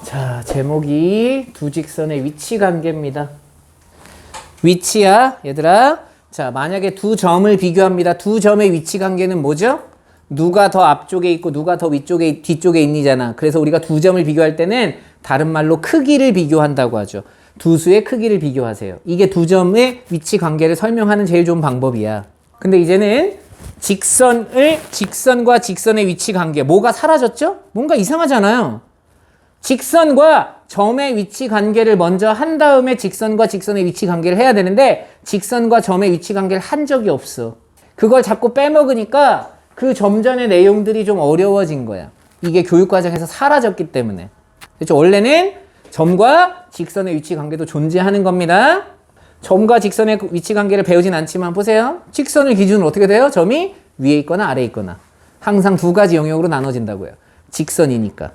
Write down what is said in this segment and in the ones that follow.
자, 제목이 두 직선의 위치 관계입니다. 위치야, 얘들아. 자, 만약에 두 점을 비교합니다. 두 점의 위치 관계는 뭐죠? 누가 더 앞쪽에 있고 누가 더 뒤쪽에 있니잖아. 그래서 우리가 두 점을 비교할 때는 다른 말로 크기를 비교한다고 하죠. 두 수의 크기를 비교하세요. 이게 두 점의 위치 관계를 설명하는 제일 좋은 방법이야. 근데 이제는 직선과 직선의 위치 관계, 뭐가 사라졌죠? 뭔가 이상하잖아요. 직선과 점의 위치 관계를 먼저 한 다음에 직선과 직선의 위치 관계를 해야 되는데 직선과 점의 위치 관계를 한 적이 없어. 그걸 자꾸 빼먹으니까 그 점 전의 내용들이 좀 어려워진 거야. 이게 교육과정에서 사라졌기 때문에. 그렇죠? 원래는 점과 직선의 위치 관계도 존재하는 겁니다. 점과 직선의 위치 관계를 배우진 않지만 보세요. 직선을 기준으로 어떻게 돼요? 점이 위에 있거나 아래에 있거나. 항상 두 가지 영역으로 나눠진다고요. 직선이니까.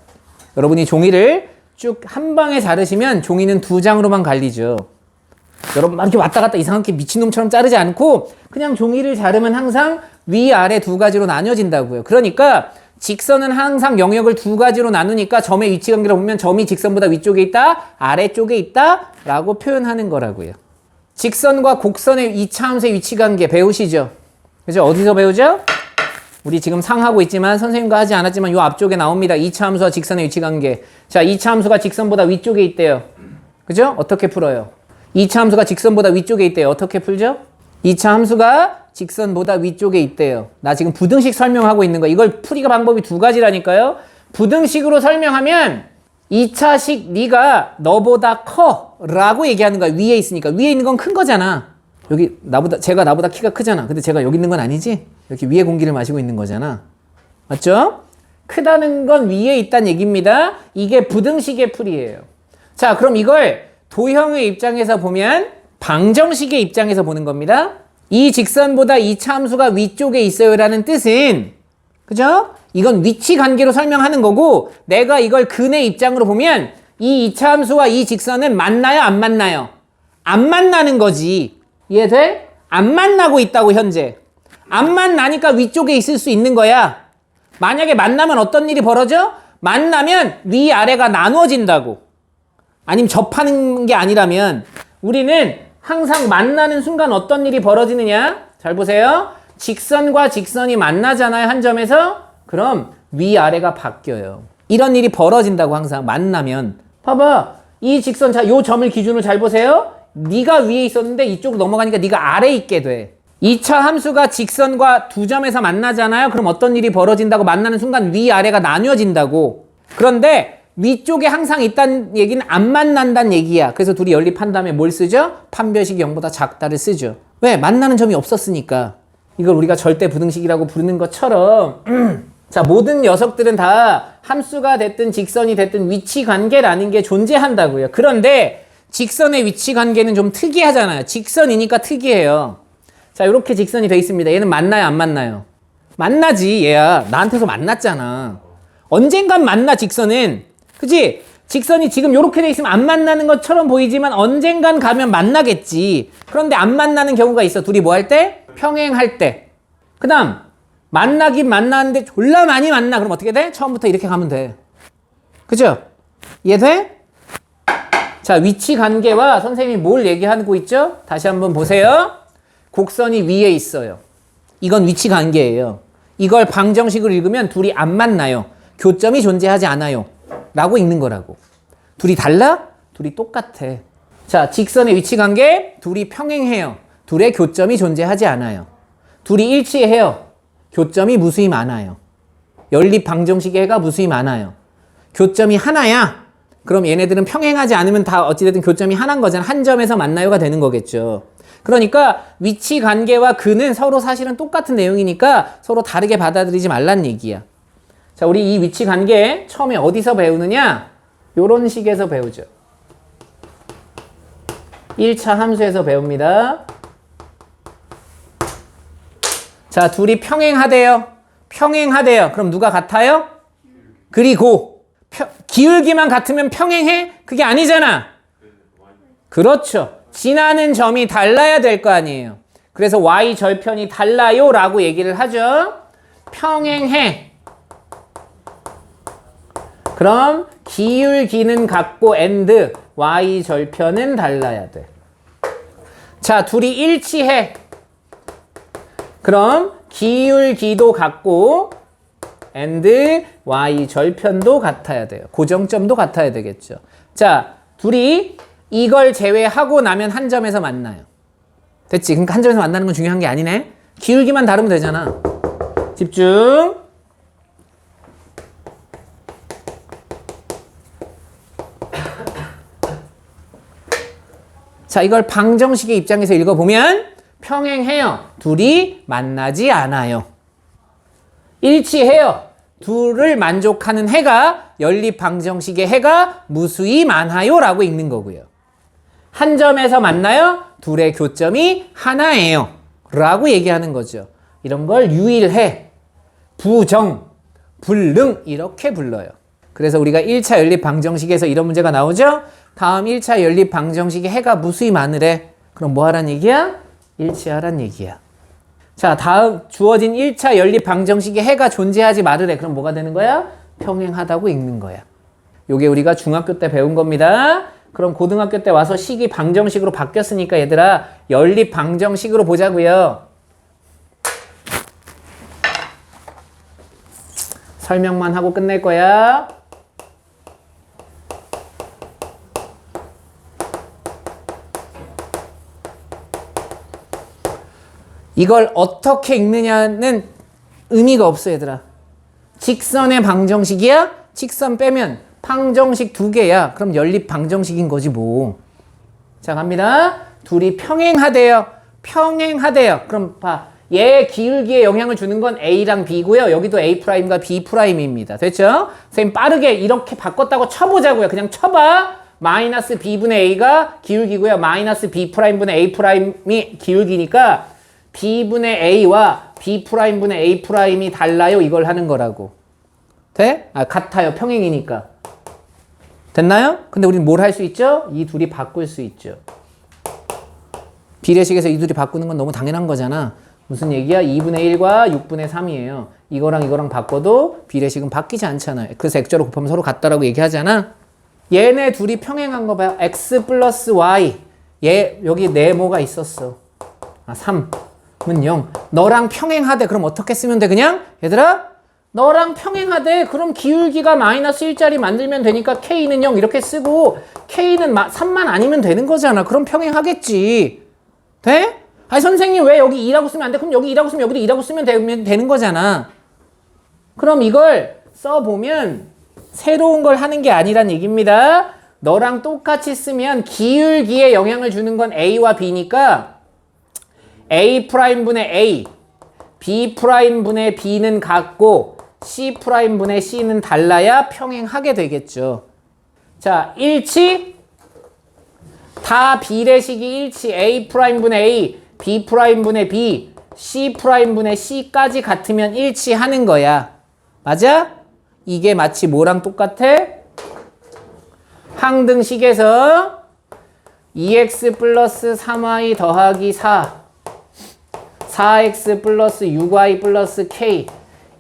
여러분이 종이를 쭉 한 방에 자르시면 종이는 두 장으로만 갈리죠. 여러분 막 이렇게 왔다 갔다 이상하게 미친놈처럼 자르지 않고 그냥 종이를 자르면 항상 위아래 두 가지로 나뉘어진다고요. 그러니까 직선은 항상 영역을 두 가지로 나누니까 점의 위치 관계를 보면 점이 직선보다 위쪽에 있다, 아래쪽에 있다 라고 표현하는 거라고요. 직선과 곡선의 2차 함수의 위치 관계 배우시죠? 그죠? 어디서 배우죠? 우리 지금 상하고 있지만 선생님과 하지 않았지만 요 앞쪽에 나옵니다. 2차 함수와 직선의 위치 관계. 자, 2차 함수가 직선보다 위쪽에 있대요. 그죠? 어떻게 풀어요? 2차 함수가 직선보다 위쪽에 있대요. 어떻게 풀죠? 2차 함수가 직선보다 위쪽에 있대요. 나 지금 부등식 설명하고 있는 거야. 이걸 풀이가 방법이 두 가지라니까요. 부등식으로 설명하면 2차식 네가 너보다 커 라고 얘기하는 거야. 위에 있으니까. 위에 있는 건 큰 거잖아. 여기 제가 나보다 키가 크잖아. 근데 제가 여기 있는 건 아니지? 이렇게 위에 공기를 마시고 있는 거잖아. 맞죠? 크다는 건 위에 있다는 얘기입니다. 이게 부등식의 풀이에요. 자, 그럼 이걸 도형의 입장에서 보면 방정식의 입장에서 보는 겁니다. 이 직선보다 이 참수가 위쪽에 있어요 라는 뜻은, 그죠? 이건 위치 관계로 설명하는 거고, 내가 이걸 근의 입장으로 보면 이 이차함수와 이 직선은 만나요, 안 만나요? 안 만나는 거지. 이해돼? 안 만나고 있다고 현재. 안 만나니까 위쪽에 있을 수 있는 거야. 만약에 만나면 어떤 일이 벌어져? 만나면 위아래가 나누어진다고. 아니면 접하는 게 아니라면 우리는 항상 만나는 순간 어떤 일이 벌어지느냐? 잘 보세요. 직선과 직선이 만나잖아요, 한 점에서. 그럼 위아래가 바뀌어요. 이런 일이 벌어진다고 항상 만나면. 봐봐. 이 직선, 자, 요 점을 기준으로 잘 보세요. 네가 위에 있었는데 이쪽으로 넘어가니까 네가 아래에 있게 돼. 2차 함수가 직선과 두 점에서 만나잖아요. 그럼 어떤 일이 벌어진다고? 만나는 순간 위아래가 나뉘어진다고. 그런데 위쪽에 항상 있다는 얘기는 안 만난다는 얘기야. 그래서 둘이 연립한 다음에 뭘 쓰죠? 판별식이 0보다 작다를 쓰죠. 왜? 만나는 점이 없었으니까. 이걸 우리가 절대 부등식이라고 부르는 것처럼 자, 모든 녀석들은 다 함수가 됐든 직선이 됐든 위치 관계라는 게 존재한다고요. 그런데 직선의 위치 관계는 좀 특이하잖아요. 직선이니까 특이해요. 자, 이렇게 직선이 돼 있습니다. 얘는 만나요, 안 만나요? 만나지, 얘야. 나한테서 만났잖아. 언젠간 만나, 직선은. 그치? 직선이 지금 이렇게 돼 있으면 안 만나는 것처럼 보이지만 언젠간 가면 만나겠지. 그런데 안 만나는 경우가 있어. 둘이 뭐 할 때? 평행할 때. 그 다음, 만나긴 만나는데 졸라 많이 만나. 그럼 어떻게 돼? 처음부터 이렇게 가면 돼. 그죠? 이해돼? 자, 위치 관계와 선생님이 뭘 얘기하고 있죠? 다시 한번 보세요. 곡선이 위에 있어요. 이건 위치 관계예요. 이걸 방정식으로 읽으면 둘이 안 만나요. 교점이 존재하지 않아요. 라고 읽는 거라고. 둘이 달라? 둘이 똑같아. 자, 직선의 위치 관계, 둘이 평행해요. 둘의 교점이 존재하지 않아요. 둘이 일치해요. 교점이 무수히 많아요. 연립 방정식의 해가 무수히 많아요. 교점이 하나야. 그럼 얘네들은 평행하지 않으면 다 어찌됐든 교점이 하나인 거잖아. 한 점에서 만나요가 되는 거겠죠. 그러니까 위치 관계와 근은 서로 사실은 똑같은 내용이니까 서로 다르게 받아들이지 말란 얘기야. 자, 우리 이 위치 관계 처음에 어디서 배우느냐? 요런 식에서 배우죠. 1차 함수에서 배웁니다. 자, 둘이 평행하대요. 평행하대요. 그럼 누가 같아요? 그리고 기울기만 같으면 평행해? 그게 아니잖아. 그렇죠. 지나는 점이 달라야 될 거 아니에요. 그래서 y 절편이 달라요 라고 얘기를 하죠. 평행해. 그럼 기울기는 같고 and y 절편은 달라야 돼. 자, 둘이 일치해. 그럼 기울기도 같고 and y 절편도 같아야 돼요. 고정점도 같아야 되겠죠. 자, 둘이 이걸 제외하고 나면 한 점에서 만나요. 됐지? 그러니까 한 점에서 만나는 건 중요한 게 아니네. 기울기만 다르면 되잖아. 집중. 자, 이걸 방정식의 입장에서 읽어보면 평행해요. 둘이 만나지 않아요. 일치해요. 둘을 만족하는 해가 연립 방정식의 해가 무수히 많아요 라고 읽는 거고요. 한 점에서 만나요. 둘의 교점이 하나예요 라고 얘기하는 거죠. 이런 걸 유일해, 부정, 불능 이렇게 불러요. 그래서 우리가 1차 연립 방정식에서 이런 문제가 나오죠. 다음 1차 연립 방정식의 해가 무수히 많으래. 그럼 뭐 하란 얘기야? 일치하란 얘기야. 자, 다음 주어진 1차 연립 방정식의 해가 존재하지 말으래. 그럼 뭐가 되는 거야? 평행하다고 읽는 거야. 요게 우리가 중학교 때 배운 겁니다. 그럼 고등학교 때 와서 식이 방정식으로 바뀌었으니까 얘들아 연립 방정식으로 보자고요. 설명만 하고 끝낼 거야. 이걸 어떻게 읽느냐는 의미가 없어 얘들아. 직선의 방정식이야? 직선 빼면 방정식 2개야. 그럼 연립 방정식인 거지 뭐. 자, 갑니다. 둘이 평행하대요. 평행하대요. 그럼 봐. 얘 기울기에 영향을 주는 건 A랑 B고요. 여기도 A'과 B'입니다. 됐죠? 선생님 빠르게 이렇게 바꿨다고 쳐보자고요. 그냥 쳐봐. 마이너스 B분의 A가 기울기고요. 마이너스 B'분의 A'이 기울기니까 B분의 A와 B'분의 A'이 달라요. 이걸 하는 거라고. 돼? 아, 같아요. 평행이니까. 됐나요? 근데 우리는 뭘 할 수 있죠? 이 둘이 바꿀 수 있죠. 비례식에서 이 둘이 바꾸는 건 너무 당연한 거잖아. 무슨 얘기야? 2분의 1과 6분의 3이에요. 이거랑 이거랑 바꿔도 비례식은 바뀌지 않잖아요. 그래서 액자로 곱하면 서로 같다라고 얘기하잖아. 얘네 둘이 평행한 거 봐요. x 플러스 y. 얘 여기 네모가 있었어. 아, 3은 0. 너랑 평행하대. 그럼 어떻게 쓰면 돼? 그냥 얘들아 너랑 평행하대. 그럼 기울기가 마이너스 1짜리 만들면 되니까 k는 0 이렇게 쓰고 k는 3만 아니면 되는 거잖아. 그럼 평행하겠지. 돼? 아니 선생님 왜 여기 2라고 쓰면 안 돼? 그럼 여기 2라고 쓰면 여기도 2라고 쓰면 되는 거잖아. 그럼 이걸 써보면 새로운 걸 하는 게 아니란 얘기입니다. 너랑 똑같이 쓰면 기울기에 영향을 주는 건 A와 B니까 A'분의 A, B'분의 B는 같고 C'분의 C는 달라야 평행하게 되겠죠. 자, 일치? 다 비례식이 일치. A'분의 A, B'분의 B, C'분의 C까지 같으면 일치하는 거야. 맞아? 이게 마치 뭐랑 똑같아? 항등식에서 2x 플러스 3y 더하기 4, 4x 플러스 6y 플러스 k.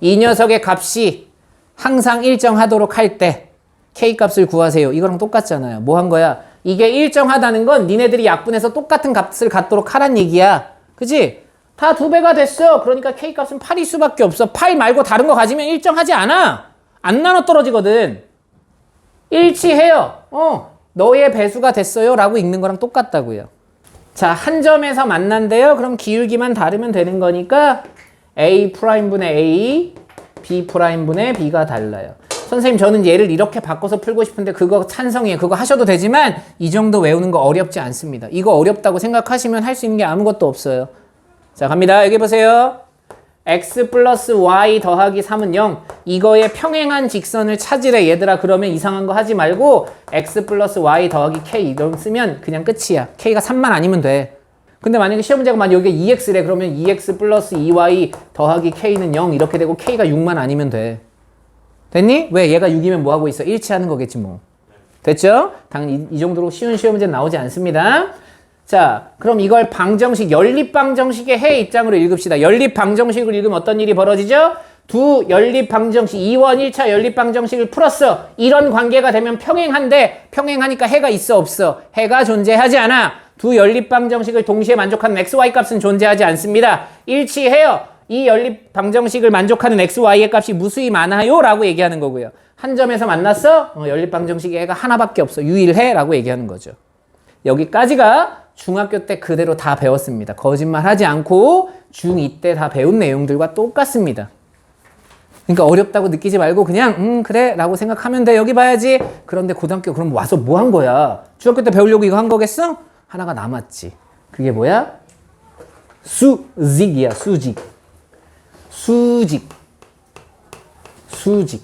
이 녀석의 값이 항상 일정하도록 할 때 k 값을 구하세요. 이거랑 똑같잖아요. 뭐 한 거야? 이게 일정하다는 건 니네들이 약분해서 똑같은 값을 갖도록 하란 얘기야. 그치? 다 2배가 됐어. 그러니까 k 값은 8일 수밖에 없어. 8 말고 다른 거 가지면 일정하지 않아. 안 나눠 떨어지거든. 일치해요. 너의 배수가 됐어요 라고 읽는 거랑 똑같다고요. 자, 한 점에서 만난대요. 그럼 기울기만 다르면 되는 거니까 A'분의 A, B'분의 B가 달라요. 선생님 저는 얘를 이렇게 바꿔서 풀고 싶은데 그거 찬성이에요. 그거 하셔도 되지만 이 정도 외우는 거 어렵지 않습니다. 이거 어렵다고 생각하시면 할 수 있는 게 아무것도 없어요. 자, 갑니다. 여기 보세요. x 플러스 y 더하기 3은 0. 이거의 평행한 직선을 찾으래 얘들아. 그러면 이상한 거 하지 말고 x 플러스 y 더하기 k 이런 쓰면 그냥 끝이야. k가 3만 아니면 돼. 근데 만약에 시험 문제가 만약 여기가 2x래 그러면 2x 플러스 2y 더하기 k는 0 이렇게 되고 k가 6만 아니면 돼. 됐니? 왜? 얘가 6이면 뭐 하고 있어? 일치하는 거겠지 뭐. 됐죠? 당연히 이 정도로 쉬운 시험 문제는 나오지 않습니다. 자, 그럼 이걸 방정식, 연립 방정식의 해 입장으로 읽읍시다. 연립 방정식을 읽으면 어떤 일이 벌어지죠? 두 연립방정식 2원 1차 연립방정식을 풀었어. 이런 관계가 되면 평행한데 평행하니까 해가 있어 없어? 해가 존재하지 않아. 두 연립방정식을 동시에 만족하는 xy 값은 존재하지 않습니다. 일치해요. 이 연립방정식을 만족하는 xy의 값이 무수히 많아요 라고 얘기하는 거고요. 한 점에서 만났어? 연립방정식의 해가 하나밖에 없어. 유일해 라고 얘기하는 거죠. 여기까지가 중학교 때 그대로 다 배웠습니다. 거짓말하지 않고 중2 때 다 배운 내용들과 똑같습니다. 그러니까 어렵다고 느끼지 말고 그냥 그래 라고 생각하면 돼. 여기 봐야지. 그런데 고등학교 그럼 와서 뭐 한 거야? 중학교 때 배우려고 이거 한 거겠어? 하나가 남았지. 그게 뭐야? 수직이야. 수직. 수직. 수직.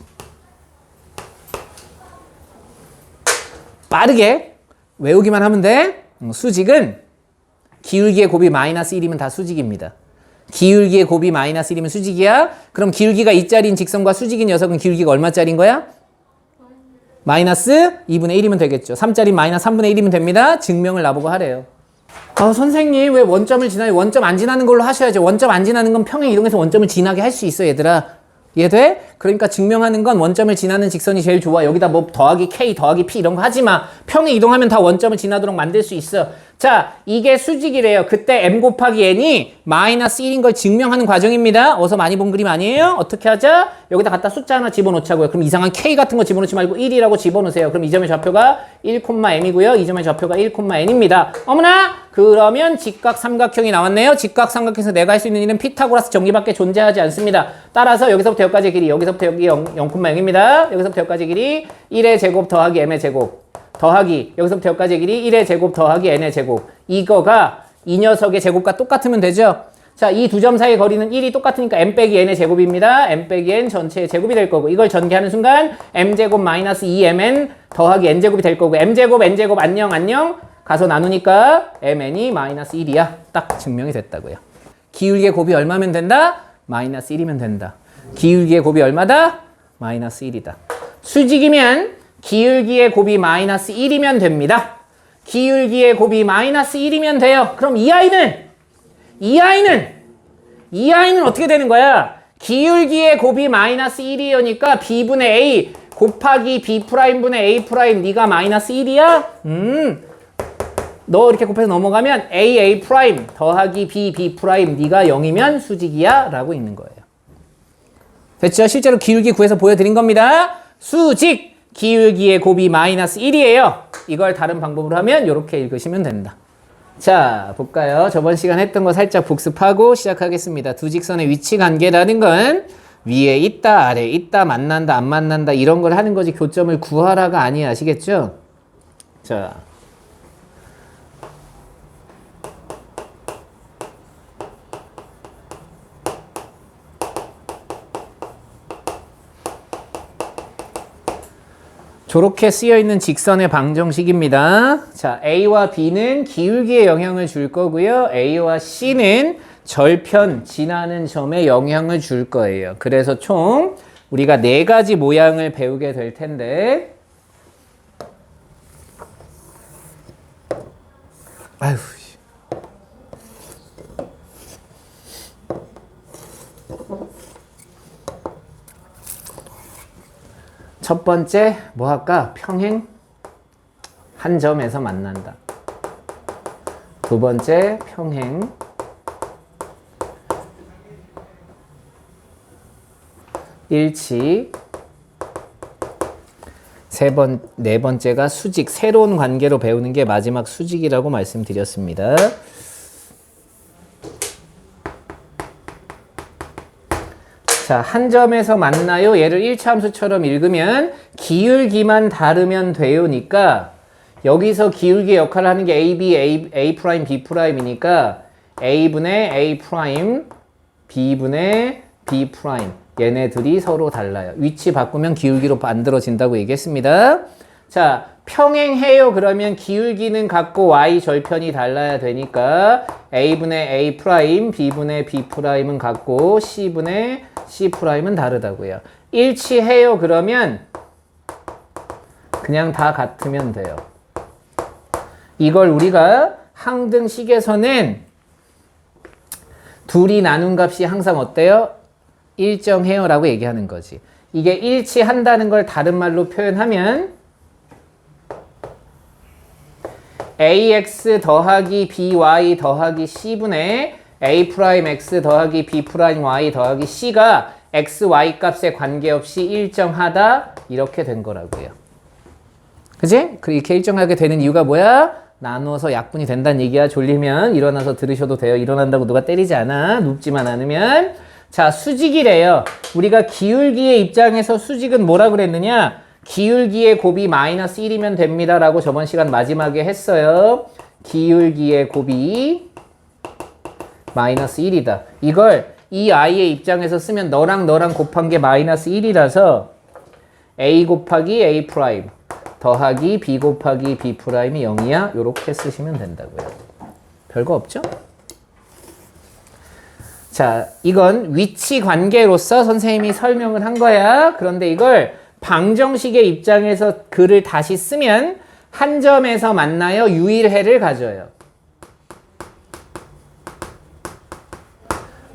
빠르게 외우기만 하면 돼. 수직은 기울기의 곱이 마이너스 1이면 다 수직입니다. 기울기의 곱이 마이너스 1이면 수직이야. 그럼 기울기가 2짜리인 직선과 수직인 녀석은 기울기가 얼마짜리인 거야? 마이너스 2분의 1이면 되겠죠. 3짜리 마이너스 3분의 1이면 됩니다. 증명을 나보고 하래요. 선생님 왜 원점을 지나요? 원점 안 지나는 걸로 하셔야죠. 원점 안 지나는 건 평행 이동해서 원점을 지나게 할 수 있어 얘들아. 이해돼? 그러니까 증명하는 건 원점을 지나는 직선이 제일 좋아. 여기다 뭐 더하기 K 더하기 P 이런 거 하지 마. 평행 이동하면 다 원점을 지나도록 만들 수 있어. 자, 이게 수직이래요. 그때 M 곱하기 N이 마이너스 1인 걸 증명하는 과정입니다. 어서 많이 본 그림 아니에요? 어떻게 하자? 여기다 갖다 숫자 하나 집어넣자고요. 그럼 이상한 K 같은 거 집어넣지 말고 1이라고 집어넣으세요. 그럼 이 점의 좌표가 1,M이고요. 이 점의 좌표가 1,N입니다. 어머나! 그러면 직각 삼각형이 나왔네요. 직각 삼각형에서 내가 할 수 있는 일은 피타고라스 정리밖에 존재하지 않습니다. 따라서 여기서부터 여기까지의 길이, 여기서부터 여기 0,0입니다. 여기서부터 여기까지의 길이 1의 제곱 더하기 m의 제곱 더하기 여기서부터 여기까지의 길이 1의 제곱 더하기 n의 제곱. 이거가 이 녀석의 제곱과 똑같으면 되죠. 자, 이 두 점 사이의 거리는 1이 똑같으니까 m 빼기 n의 제곱입니다. m 빼기 n 전체의 제곱이 될 거고, 이걸 전개하는 순간 m제곱 마이너스 2mn 더하기 n제곱이 될 거고, m제곱 n제곱 안녕 안녕 가서 나누니까 mn이 마이너스 1이야. 딱 증명이 됐다고요. 기울기의 곱이 얼마면 된다? 마이너스 1이면 된다. 기울기의 곱이 얼마다? 마이너스 1이다. 수직이면 기울기의 곱이 마이너스 1이면 됩니다. 기울기의 곱이 마이너스 1이면 돼요. 그럼 이 아이는 어떻게 되는 거야? 기울기의 곱이 마이너스 1이니까 b분의 a 곱하기 b'분의 a' 네가 마이너스 1이야? 너 이렇게 곱해서 넘어가면 a 더하기 b 네가 0이면 수직이야 라고 있는 거예요. 됐죠? 실제로 기울기 구해서 보여드린 겁니다. 수직! 기울기의 곱이 마이너스 1이에요. 이걸 다른 방법으로 하면 이렇게 읽으시면 된다. 자, 볼까요? 저번 시간 했던 거 살짝 복습하고 시작하겠습니다. 두 직선의 위치 관계라는 건 위에 있다, 아래에 있다, 만난다, 안 만난다 이런 걸 하는 거지 교점을 구하라가 아니야. 아시겠죠? 자, 저렇게 쓰여있는 직선의 방정식입니다. 자, A와 B는 기울기에 영향을 줄 거고요. A와 C는 절편, 지나는 점에 영향을 줄 거예요. 그래서 총 우리가 4가지 모양을 배우게 될 텐데, 아휴. 첫 번째 뭐 할까? 평행 한 점에서 만난다. 두 번째 평행 일치. 네 번째가 수직, 새로운 관계로 배우는 게 마지막 수직이라고 말씀드렸습니다. 자, 한 점에서 만나요. 얘를 1차 함수처럼 읽으면 기울기만 다르면 돼요니까 여기서 기울기의 역할을 하는 게 A, B, A', B'이니까 A분의 A', B분의 B'. 얘네들이 서로 달라요. 위치 바꾸면 기울기로 만들어진다고 얘기했습니다. 자, 평행해요. 그러면 기울기는 같고 Y 절편이 달라야 되니까 A분의 A', B분의 B'은 같고 C분의 C'은 다르다고요. 일치해요. 그러면 그냥 다 같으면 돼요. 이걸 우리가 항등식에서는 둘이 나눈 값이 항상 어때요? 일정해요 라고 얘기하는 거지. 이게 일치한다는 걸 다른 말로 표현하면 ax 더하기 by 더하기 c분의 a'x 더하기 b'y 더하기 c가 x, y 값에 관계없이 일정하다 이렇게 된 거라고요. 그지? 이렇게 일정하게 되는 이유가 뭐야? 나누어서 약분이 된다는 얘기야. 졸리면 일어나서 들으셔도 돼요. 일어난다고 누가 때리지 않아. 눕지만 않으면. 자, 수직이래요. 우리가 기울기의 입장에서 수직은 뭐라 그랬느냐? 기울기의 곱이 마이너스 1이면 됩니다 라고 저번 시간 마지막에 했어요. 기울기의 곱이 마이너스 1이다. 이걸 이 아이의 입장에서 쓰면 너랑 곱한 게 마이너스 1이라서 a 곱하기 a 프라임 더하기 b 곱하기 b 프라임이 0이야. 요렇게 쓰시면 된다고요. 별거 없죠? 자, 이건 위치 관계로서 선생님이 설명을 한 거야. 그런데 이걸 방정식의 입장에서 글을 다시 쓰면 한 점에서 만나요. 유일해를 가져요.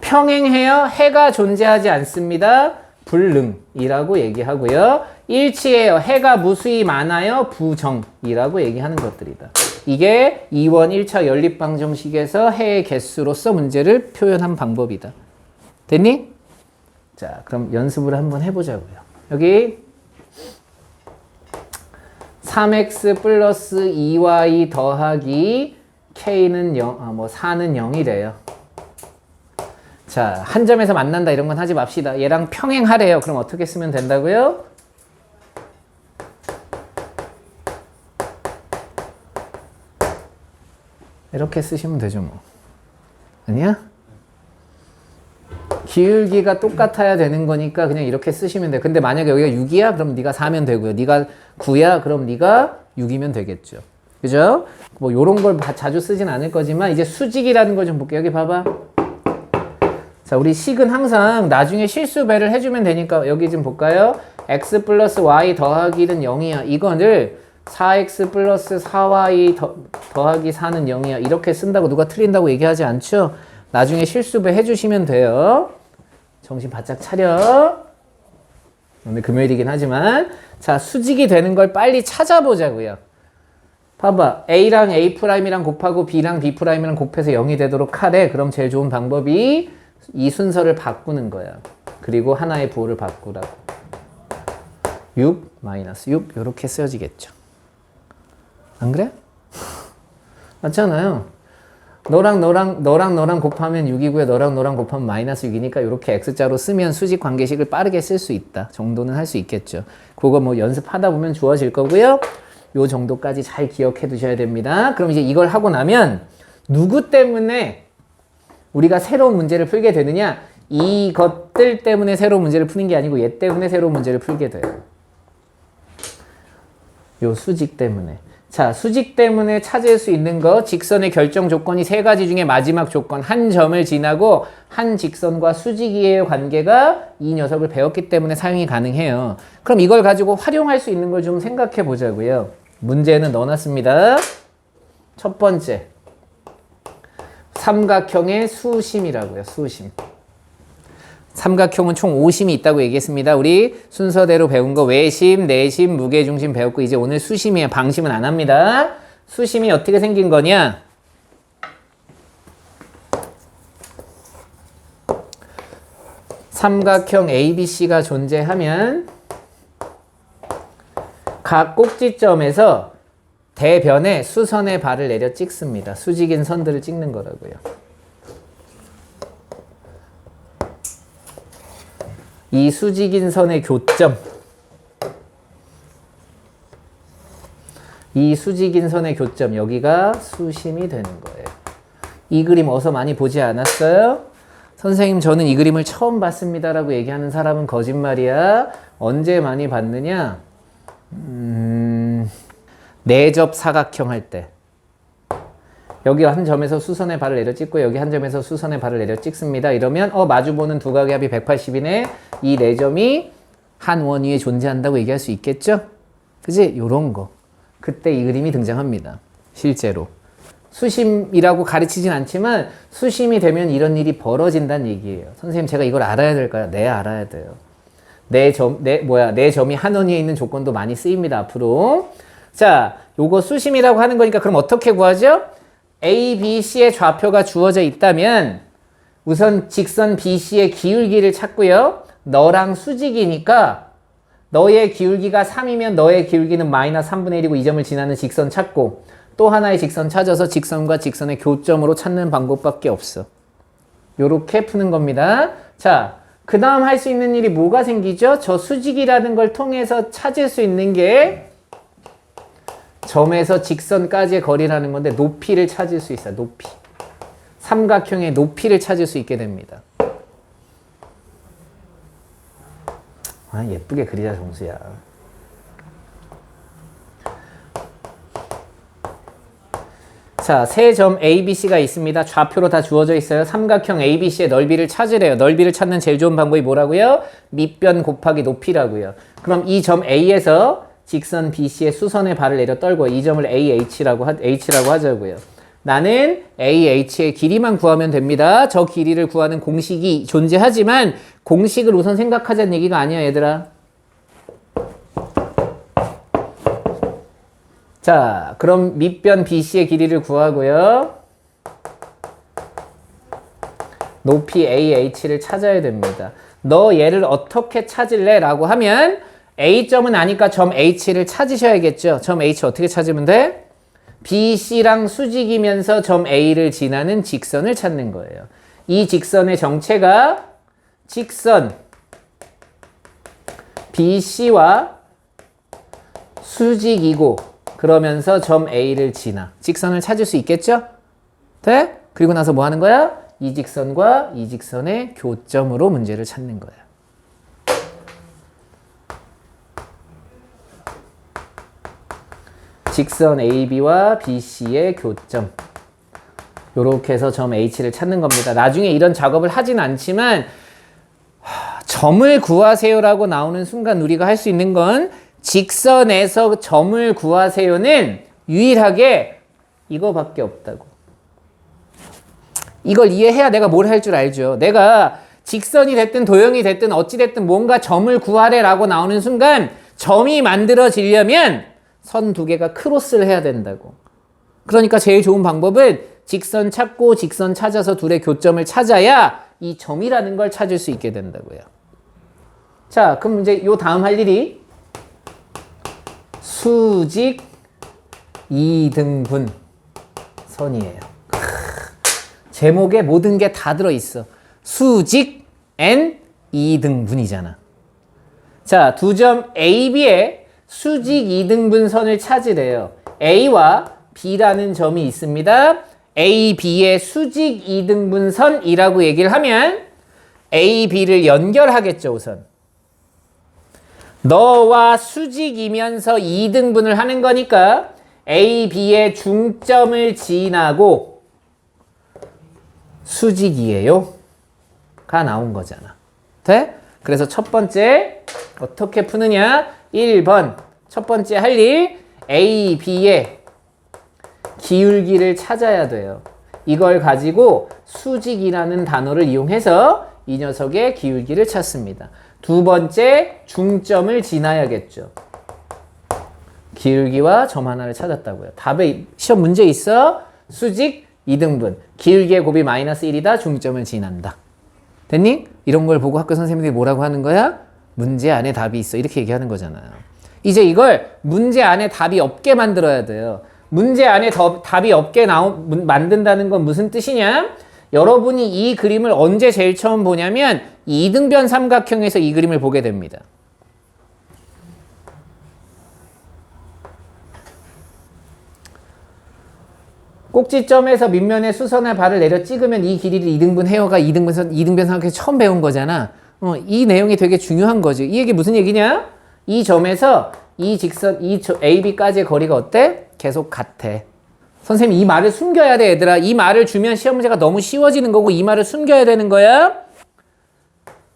평행해요. 해가 존재하지 않습니다. 불능이라고 얘기하고요. 일치해요. 해가 무수히 많아요. 부정이라고 얘기하는 것들이다. 이게 2원 1차 연립방정식에서 해의 개수로서 문제를 표현한 방법이다. 됐니? 자, 그럼 연습을 한번 해보자고요. 여기 3x 플러스 2y 더하기 k는 4는 0이래요. 자, 한 점에서 만난다 이런 건 하지 맙시다. 얘랑 평행하래요. 그럼 어떻게 쓰면 된다고요? 이렇게 쓰시면 되죠 뭐. 아니야? 기울기가 똑같아야 되는 거니까 그냥 이렇게 쓰시면 돼. 근데 만약에 여기가 6이야? 그럼 네가 4면 되고요. 네가 9야? 그럼 네가 6이면 되겠죠. 그죠? 뭐 요런 걸 자주 쓰진 않을 거지만 이제 수직이라는 걸 좀 볼게요. 여기 봐봐. 자, 우리 식은 항상 나중에 실수 배를 해주면 되니까 여기 좀 볼까요? x 플러스 y 더하기는 0이야. 이거를 4x 플러스 4y 더하기 4는 0이야. 이렇게 쓴다고 누가 틀린다고 얘기하지 않죠? 나중에 실수 배 해주시면 돼요. 정신 바짝 차려. 오늘 금요일이긴 하지만. 자, 수직이 되는 걸 빨리 찾아보자고요. 봐봐. A랑 A'이랑 곱하고 B랑 B'이랑 곱해서 0이 되도록 하래. 그럼 제일 좋은 방법이 이 순서를 바꾸는 거야. 그리고 하나의 부호를 바꾸라고. 6, 마이너스 6 이렇게 쓰여지겠죠. 안 그래? 맞잖아요. 너랑 곱하면 6이고요. 너랑 곱하면 마이너스 6이니까 이렇게 X자로 쓰면 수직 관계식을 빠르게 쓸 수 있다. 정도는 할 수 있겠죠. 그거 뭐 연습하다 보면 좋아질 거고요. 요 정도까지 잘 기억해 두셔야 됩니다. 그럼 이제 이걸 하고 나면 누구 때문에 우리가 새로운 문제를 풀게 되느냐? 이것들 때문에 새로운 문제를 푸는 게 아니고 얘 때문에 새로운 문제를 풀게 돼요. 요 수직 때문에. 자, 수직 때문에 찾을 수 있는 거 직선의 결정 조건이 세 가지 중에 마지막 조건 한 점을 지나고 한 직선과 수직이의 관계가 이 녀석을 배웠기 때문에 사용이 가능해요. 그럼 이걸 가지고 활용할 수 있는 걸 좀 생각해 보자고요. 문제는 넣어놨습니다. 첫 번째 삼각형의 수심이라고요. 수심. 삼각형은 총 5심이 있다고 얘기했습니다. 우리 순서대로 배운 거 외심, 내심, 무게중심 배웠고 이제 오늘 수심이에요. 방심은 안 합니다. 수심이 어떻게 생긴 거냐? 삼각형 ABC가 존재하면 각 꼭지점에서 대변에 수선의 발을 내려 찍습니다. 수직인 선들을 찍는 거라고요. 이 수직인 선의 교점, 이 수직인 선의 교점, 여기가 수심이 되는 거예요. 이 그림 어디서 많이 보지 않았어요? 선생님 저는 이 그림을 처음 봤습니다 라고 얘기하는 사람은 거짓말이야. 언제 많이 봤느냐? 내접 사각형 할 때. 여기 한 점에서 수선의 발을 내려 찍고 여기 한 점에서 수선의 발을 내려 찍습니다. 이러면 마주보는 두 각의 합이 180이네. 이 네 점이 한 원 위에 존재한다고 얘기할 수 있겠죠? 그지? 요런 거. 그때 이 그림이 등장합니다. 실제로. 수심이라고 가르치진 않지만 수심이 되면 이런 일이 벌어진다는 얘기예요. 선생님 제가 이걸 알아야 될까요? 네, 알아야 돼요. 내 점이 한 원위에 있는 조건도 많이 쓰입니다, 앞으로. 자, 요거 수심이라고 하는 거니까 그럼 어떻게 구하죠? A, B, C의 좌표가 주어져 있다면 우선 직선 BC의 기울기를 찾고요. 너랑 수직이니까 너의 기울기가 3이면 너의 기울기는 마이너스 3분의 1이고 이 점을 지나는 직선 찾고 또 하나의 직선 찾아서 직선과 직선의 교점으로 찾는 방법밖에 없어. 요렇게 푸는 겁니다. 자, 그 다음 할 수 있는 일이 뭐가 생기죠? 저 수직이라는 걸 통해서 찾을 수 있는 게 점에서 직선까지의 거리라는 건데 높이를 찾을 수 있어요. 높이. 삼각형의 높이를 찾을 수 있게 됩니다. 아, 예쁘게 그리자, 정수야. 자, 세 점 ABC가 있습니다. 좌표로 다 주어져 있어요. 삼각형 ABC의 넓이를 찾으래요. 넓이를 찾는 제일 좋은 방법이 뭐라고요? 밑변 곱하기 높이라고요. 그럼 이 점 A에서 직선 BC의 수선의 발을 내려 떨고 이 점을 H라고 하자고요. 나는 AH의 길이만 구하면 됩니다. 저 길이를 구하는 공식이 존재하지만 공식을 우선 생각하자는 얘기가 아니야, 얘들아. 자, 그럼 밑변 BC의 길이를 구하고요. 높이 AH를 찾아야 됩니다. 너 얘를 어떻게 찾을래? 라고 하면 A점은 아니까 점 H를 찾으셔야겠죠. 점 H 어떻게 찾으면 돼? BC랑 수직이면서 점 A를 지나는 직선을 찾는 거예요. 이 직선의 정체가 직선 BC와 수직이고 그러면서 점 A를 지나 직선을 찾을 수 있겠죠? 돼? 그리고 나서 뭐 하는 거야? 이 직선과 이 직선의 교점으로 문제를 찾는 거야. 직선 AB와 BC의 교점. 요렇게 해서 점 H를 찾는 겁니다. 나중에 이런 작업을 하진 않지만 점을 구하세요라고 나오는 순간 우리가 할 수 있는 건 직선에서 점을 구하세요는 유일하게 이거밖에 없다고. 이걸 이해해야 내가 뭘 할 줄 알죠. 내가 직선이 됐든 도형이 됐든 어찌 됐든 뭔가 점을 구하래라고 나오는 순간 점이 만들어지려면 선 두 개가 크로스를 해야 된다고. 그러니까 제일 좋은 방법은 직선 찾고 직선 찾아서 둘의 교점을 찾아야 이 점이라는 걸 찾을 수 있게 된다고요. 자, 그럼 이제 요 다음 할 일이 수직 이등분 선이에요. 제목에 모든 게 다 들어있어. 수직 N 이등분이잖아. 자, 두 점 AB의 수직 이등분선을 찾으래요. A와 B라는 점이 있습니다. A, B의 수직 이등분선이라고 얘기를 하면 A, B를 연결하겠죠, 우선. 너와 수직이면서 이등분을 하는 거니까 A, B의 중점을 지나고 수직이에요 가 나온 거잖아. 돼? 그래서 첫 번째 어떻게 푸느냐? 1번 첫 번째 할 일 A, B의 기울기를 찾아야 돼요. 이걸 가지고 수직이라는 단어를 이용해서 이 녀석의 기울기를 찾습니다. 두 번째 중점을 지나야겠죠. 기울기와 점 하나를 찾았다고요. 답에 시험 문제 있어. 수직 이등분 기울기의 곱이 마이너스 1이다. 중점을 지난다. 됐니? 이런 걸 보고 학교 선생님들이 뭐라고 하는 거야? 문제 안에 답이 있어. 이렇게 얘기하는 거잖아요. 이제 이걸 문제 안에 답이 없게 만들어야 돼요. 문제 안에 답이 없게 만든다는 건 무슨 뜻이냐? 여러분이 이 그림을 언제 제일 처음 보냐면 이등변 삼각형에서 이 그림을 보게 됩니다. 꼭지점에서 밑면에 수선의 발을 내려 찍으면 이 길이를 이등분 해요가 이등변 삼각형에서 처음 배운 거잖아. 이 내용이 되게 중요한 거지. 이 얘기 무슨 얘기냐? 이 점에서 이 직선, AB까지의 거리가 어때? 계속 같아. 선생님 이 말을 숨겨야 돼, 얘들아. 이 말을 주면 시험 문제가 너무 쉬워지는 거고 이 말을 숨겨야 되는 거야.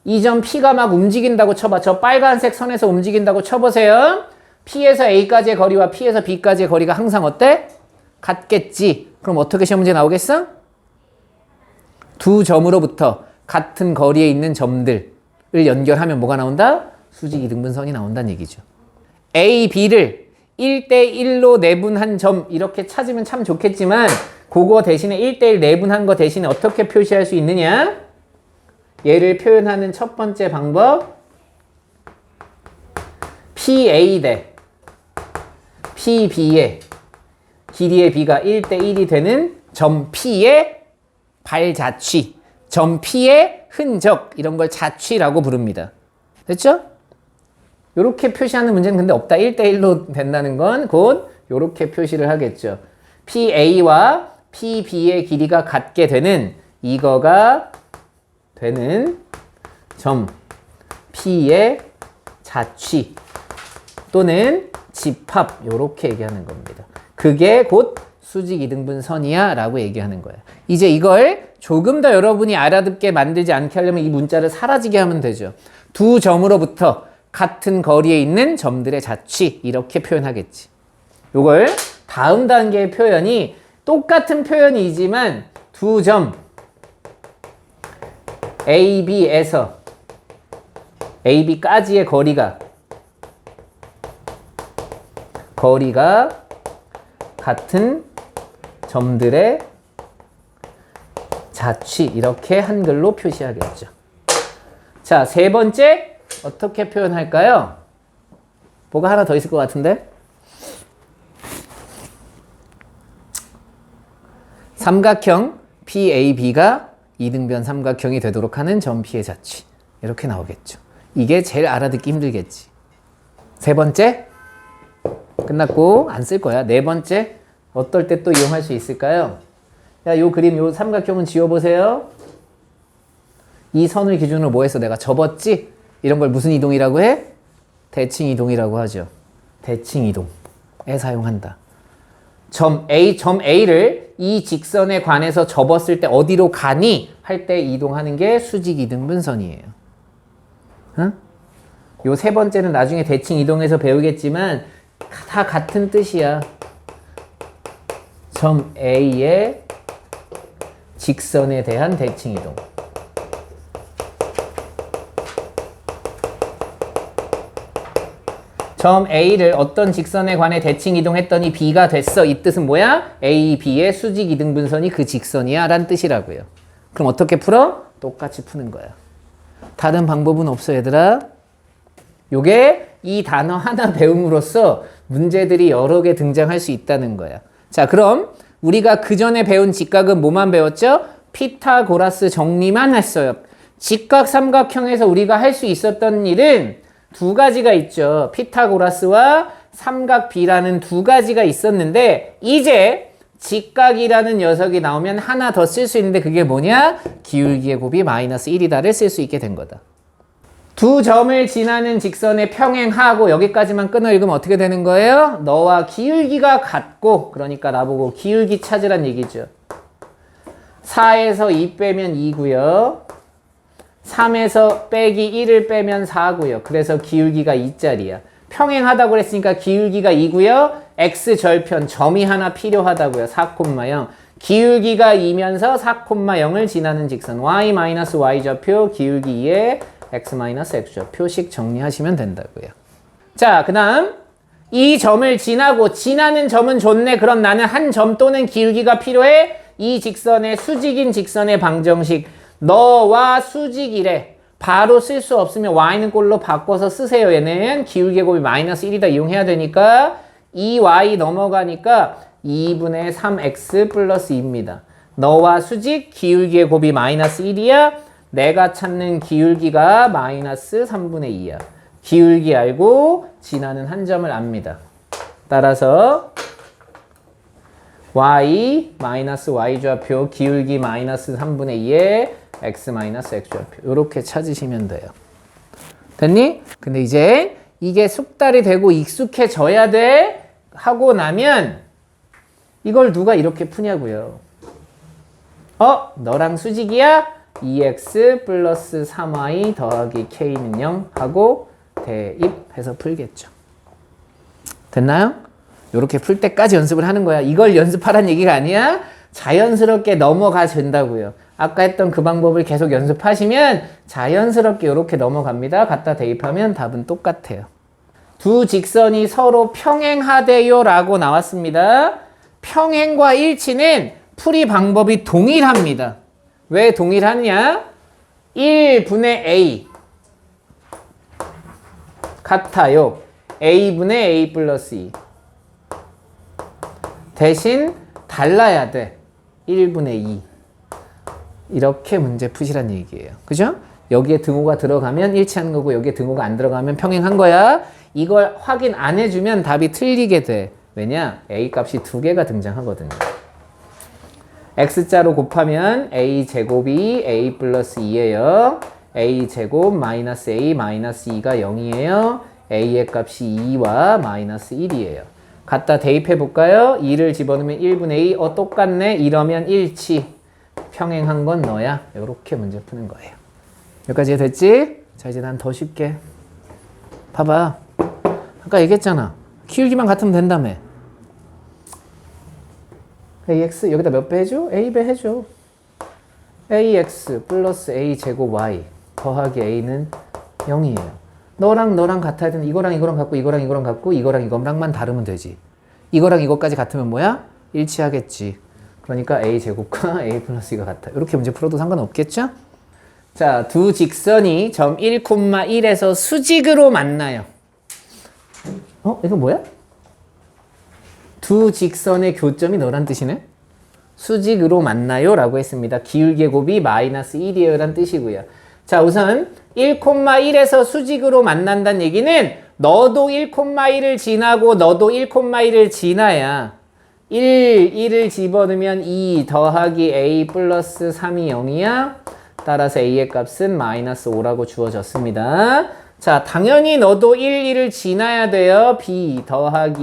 이 점 P가 막 움직인다고 쳐봐. 저 빨간색 선에서 움직인다고 쳐보세요. P에서 A까지의 거리와 P에서 B까지의 거리가 항상 어때? 같겠지. 그럼 어떻게 시험 문제 나오겠어? 두 점으로부터 같은 거리에 있는 점들을 연결하면 뭐가 나온다? 수직 이등분선이 나온다는 얘기죠. A, B를 1대1로 내분한 점 이렇게 찾으면 참 좋겠지만 그거 대신에 1대1 내분한 거 대신에 어떻게 표시할 수 있느냐? 얘를 표현하는 첫 번째 방법 PA 대 PB의 길이의 B가 1대1이 되는 점 P의 발자취, 점 P의 흔적 이런 걸 자취라고 부릅니다. 됐죠? 이렇게 표시하는 문제는 근데 없다. 1대1로 된다는 건 곧 이렇게 표시를 하겠죠. PA와 PB의 길이가 같게 되는 이거가 되는 점 P의 자취 또는 집합 이렇게 얘기하는 겁니다. 그게 곧 수직 이등분선이야 라고 얘기하는 거야. 이제 이걸 조금 더 여러분이 알아듣게 만들지 않게 하려면 이 문자를 사라지게 하면 되죠. 두 점으로부터 같은 거리에 있는 점들의 자취 이렇게 표현하겠지. 요걸 다음 단계의 표현이 똑같은 표현이지만 두 점 AB에서 AB까지의 거리가 같은 점들의 자취 이렇게 한글로 표시하겠죠. 자, 세 번째 어떻게 표현할까요? 뭐가 하나 더 있을 것 같은데? 삼각형 PAB가 이등변 삼각형이 되도록 하는 점 P의 자취 이렇게 나오겠죠. 이게 제일 알아듣기 힘들겠지. 세 번째 끝났고 안 쓸 거야. 네 번째 어떨 때 또 이용할 수 있을까요? 야, 요 그림 요 삼각형은 지워보세요. 이 선을 기준으로 뭐 했어? 내가 접었지? 이런 걸 무슨 이동이라고 해? 대칭 이동이라고 하죠. 대칭 이동에 사용한다. 점 A를 이 직선에 관해서 접었을 때 어디로 가니? 할 때 이동하는 게 수직 이등분선이에요. 응? 요 세 번째는 나중에 대칭 이동에서 배우겠지만 다 같은 뜻이야. 점 A의 직선에 대한 대칭 이동. 점 A를 어떤 직선에 관해 대칭 이동했더니 B가 됐어. 이 뜻은 뭐야? A, B의 수직 이등분선이 그 직선이야 라는 뜻이라고요. 그럼 어떻게 풀어? 똑같이 푸는 거야. 다른 방법은 없어 얘들아. 요게 이 단어 하나 배움으로써 문제들이 여러 개 등장할 수 있다는 거야. 자, 그럼 우리가 그 전에 배운 직각은 뭐만 배웠죠? 피타고라스 정리만 했어요. 직각 삼각형에서 우리가 할 수 있었던 일은 두 가지가 있죠. 피타고라스와 삼각비라는 두 가지가 있었는데 이제 직각이라는 녀석이 나오면 하나 더 쓸 수 있는데 그게 뭐냐? 기울기의 곱이 마이너스 1이다를 쓸 수 있게 된 거다. 두 점을 지나는 직선에 평행하고 여기까지만 끊어 읽으면 어떻게 되는 거예요? 너와 기울기가 같고 그러니까 나보고 기울기 찾으란 얘기죠. 4에서 2 빼면 2고요. 3에서 빼기 1을 빼면 4고요. 그래서 기울기가 2짜리야. 평행하다고 그랬으니까 기울기가 2고요. x절편 점이 하나 필요하다고요. 4,0. 기울기가 2면서 4,0을 지나는 직선 y-y좌표 기울기 2에 x-x좌 표식 정리하시면 된다고요. 자, 그 다음 이 점을 지나고 지나는 점은 좋네. 그럼 나는 한 점 또는 기울기가 필요해. 이 직선의 수직인 직선의 방정식 너와 수직이래. 바로 쓸 수 없으면 y는 꼴로 바꿔서 쓰세요. 얘는 기울기의 곱이 마이너스 1이다 이용해야 되니까 2y 넘어가니까 2분의 3x 플러스 2입니다. 너와 수직 기울기의 곱이 마이너스 1이야. 내가 찾는 기울기가 마이너스 3분의 2야. 기울기 알고 지나는 한 점을 압니다. 따라서 y 마이너스 y좌표 기울기 마이너스 3분의 2에 x 마이너스 x좌표 이렇게 찾으시면 돼요. 됐니? 근데 이제 이게 숙달이 되고 익숙해져야 돼 하고 나면 이걸 누가 이렇게 푸냐고요. 너랑 수직이야? 2x 플러스 3y 더하기 k는 0 하고 대입해서 풀겠죠. 됐나요? 이렇게 풀 때까지 연습을 하는 거야. 이걸 연습하라는 얘기가 아니야. 자연스럽게 넘어가 된다고요. 아까 했던 그 방법을 계속 연습하시면 자연스럽게 이렇게 넘어갑니다. 갖다 대입하면 답은 똑같아요. 두 직선이 서로 평행하대요 라고 나왔습니다. 평행과 일치는 풀이 방법이 동일합니다. 왜 동일하냐? 1분의 A 같아요. A분의 A 플러스 2 대신 달라야 돼. 1분의 2 이렇게 문제 푸시란 얘기예요. 그죠? 여기에 등호가 들어가면 일치하는 거고 여기에 등호가 안 들어가면 평행한 거야. 이걸 확인 안 해주면 답이 틀리게 돼. 왜냐? A 값이 두 개가 등장하거든요. X자로 곱하면 A 제곱이 A 플러스 2예요. A 제곱 마이너스 A 마이너스 2가 0이에요. A의 값이 2와 마이너스 1이에요. 갖다 대입해 볼까요? 2를 집어넣으면 1분의 2. 똑같네. 이러면 일치. 평행한 건 너야. 이렇게 문제 푸는 거예요. 여기까지 됐지? 자, 이제 난 더 쉽게. 봐봐. 아까 얘기했잖아. 키울기만 같으면 된다며. AX 여기다 몇 배 해줘? A배 해줘. AX 플러스 A 제곱 Y 더하기 A는 0이에요. 너랑 너랑 같아야 되는 이거랑 이거랑 같고 이거랑 이거랑 같고 이거랑 이거랑만 다르면 되지. 이거랑 이거까지 같으면 뭐야? 일치하겠지. 그러니까 A 제곱과 A 플러스 2가 같아. 이렇게 문제 풀어도 상관없겠죠? 자, 두 직선이 점 1,1에서 수직으로 만나요. 이거 뭐야? 두 직선의 교점이 너란 뜻이네? 수직으로 만나요 라고 했습니다. 기울기의 곱이 마이너스 1이에요 란 뜻이고요. 자, 우선 1,1에서 수직으로 만난다는 얘기는 너도 1,1을 지나고 너도 1,1을 지나야 1을 집어넣으면 2 더하기 A 플러스 3이 0이야. 따라서 A의 값은 마이너스 5라고 주어졌습니다. 자, 당연히 너도 1을 지나야 돼요. B 더하기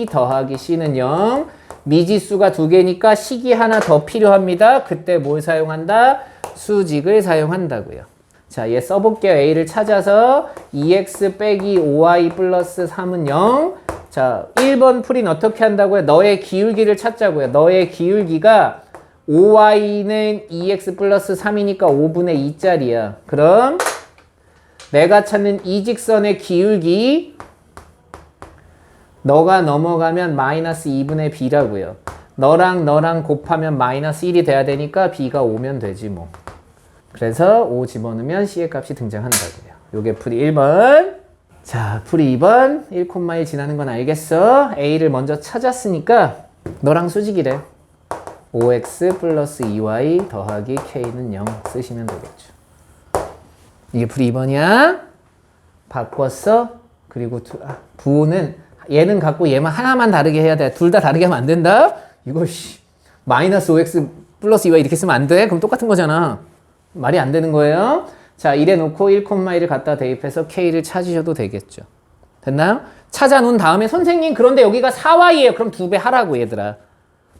2 더하기 C는 0. 미지수가 두 개니까 식이 하나 더 필요합니다. 그때 뭘 사용한다? 수직을 사용한다고요. 자, 얘 써볼게요. A를 찾아서 2x 빼기 5y 플러스 3은 0. 자, 1번 풀이는 어떻게 한다고요? 너의 기울기를 찾자고요. 너의 기울기가 5y는 2x 플러스 3이니까 5분의 2짜리야. 그럼 내가 찾는 이 직선의 기울기 너가 넘어가면 마이너스 2분의 b라고요. 너랑 너랑 곱하면 마이너스 1이 돼야 되니까 b가 5면 되지 뭐. 그래서 5 집어넣으면 c의 값이 등장한다고요. 요게 풀이 1번. 자, 풀이 2번. 1,1 지나는 건 알겠어. a를 먼저 찾았으니까 너랑 수직이래. 5x 플러스 2y 더하기 k는 0 쓰시면 되겠죠. 이게 풀이 2번이야. 바꿨어. 그리고 부호는 얘는 갖고 얘만 하나만 다르게 해야 돼. 둘 다 다르게 하면 안 된다. 이거 마이너스 5x 플러스 2y 이렇게 쓰면 안 돼. 그럼 똑같은 거잖아. 말이 안 되는 거예요. 자, 이래 놓고 1,1을 갖다 대입해서 k를 찾으셔도 되겠죠. 됐나요? 찾아 놓은 다음에 선생님 그런데 여기가 4y예요. 그럼 2배 하라고 얘들아.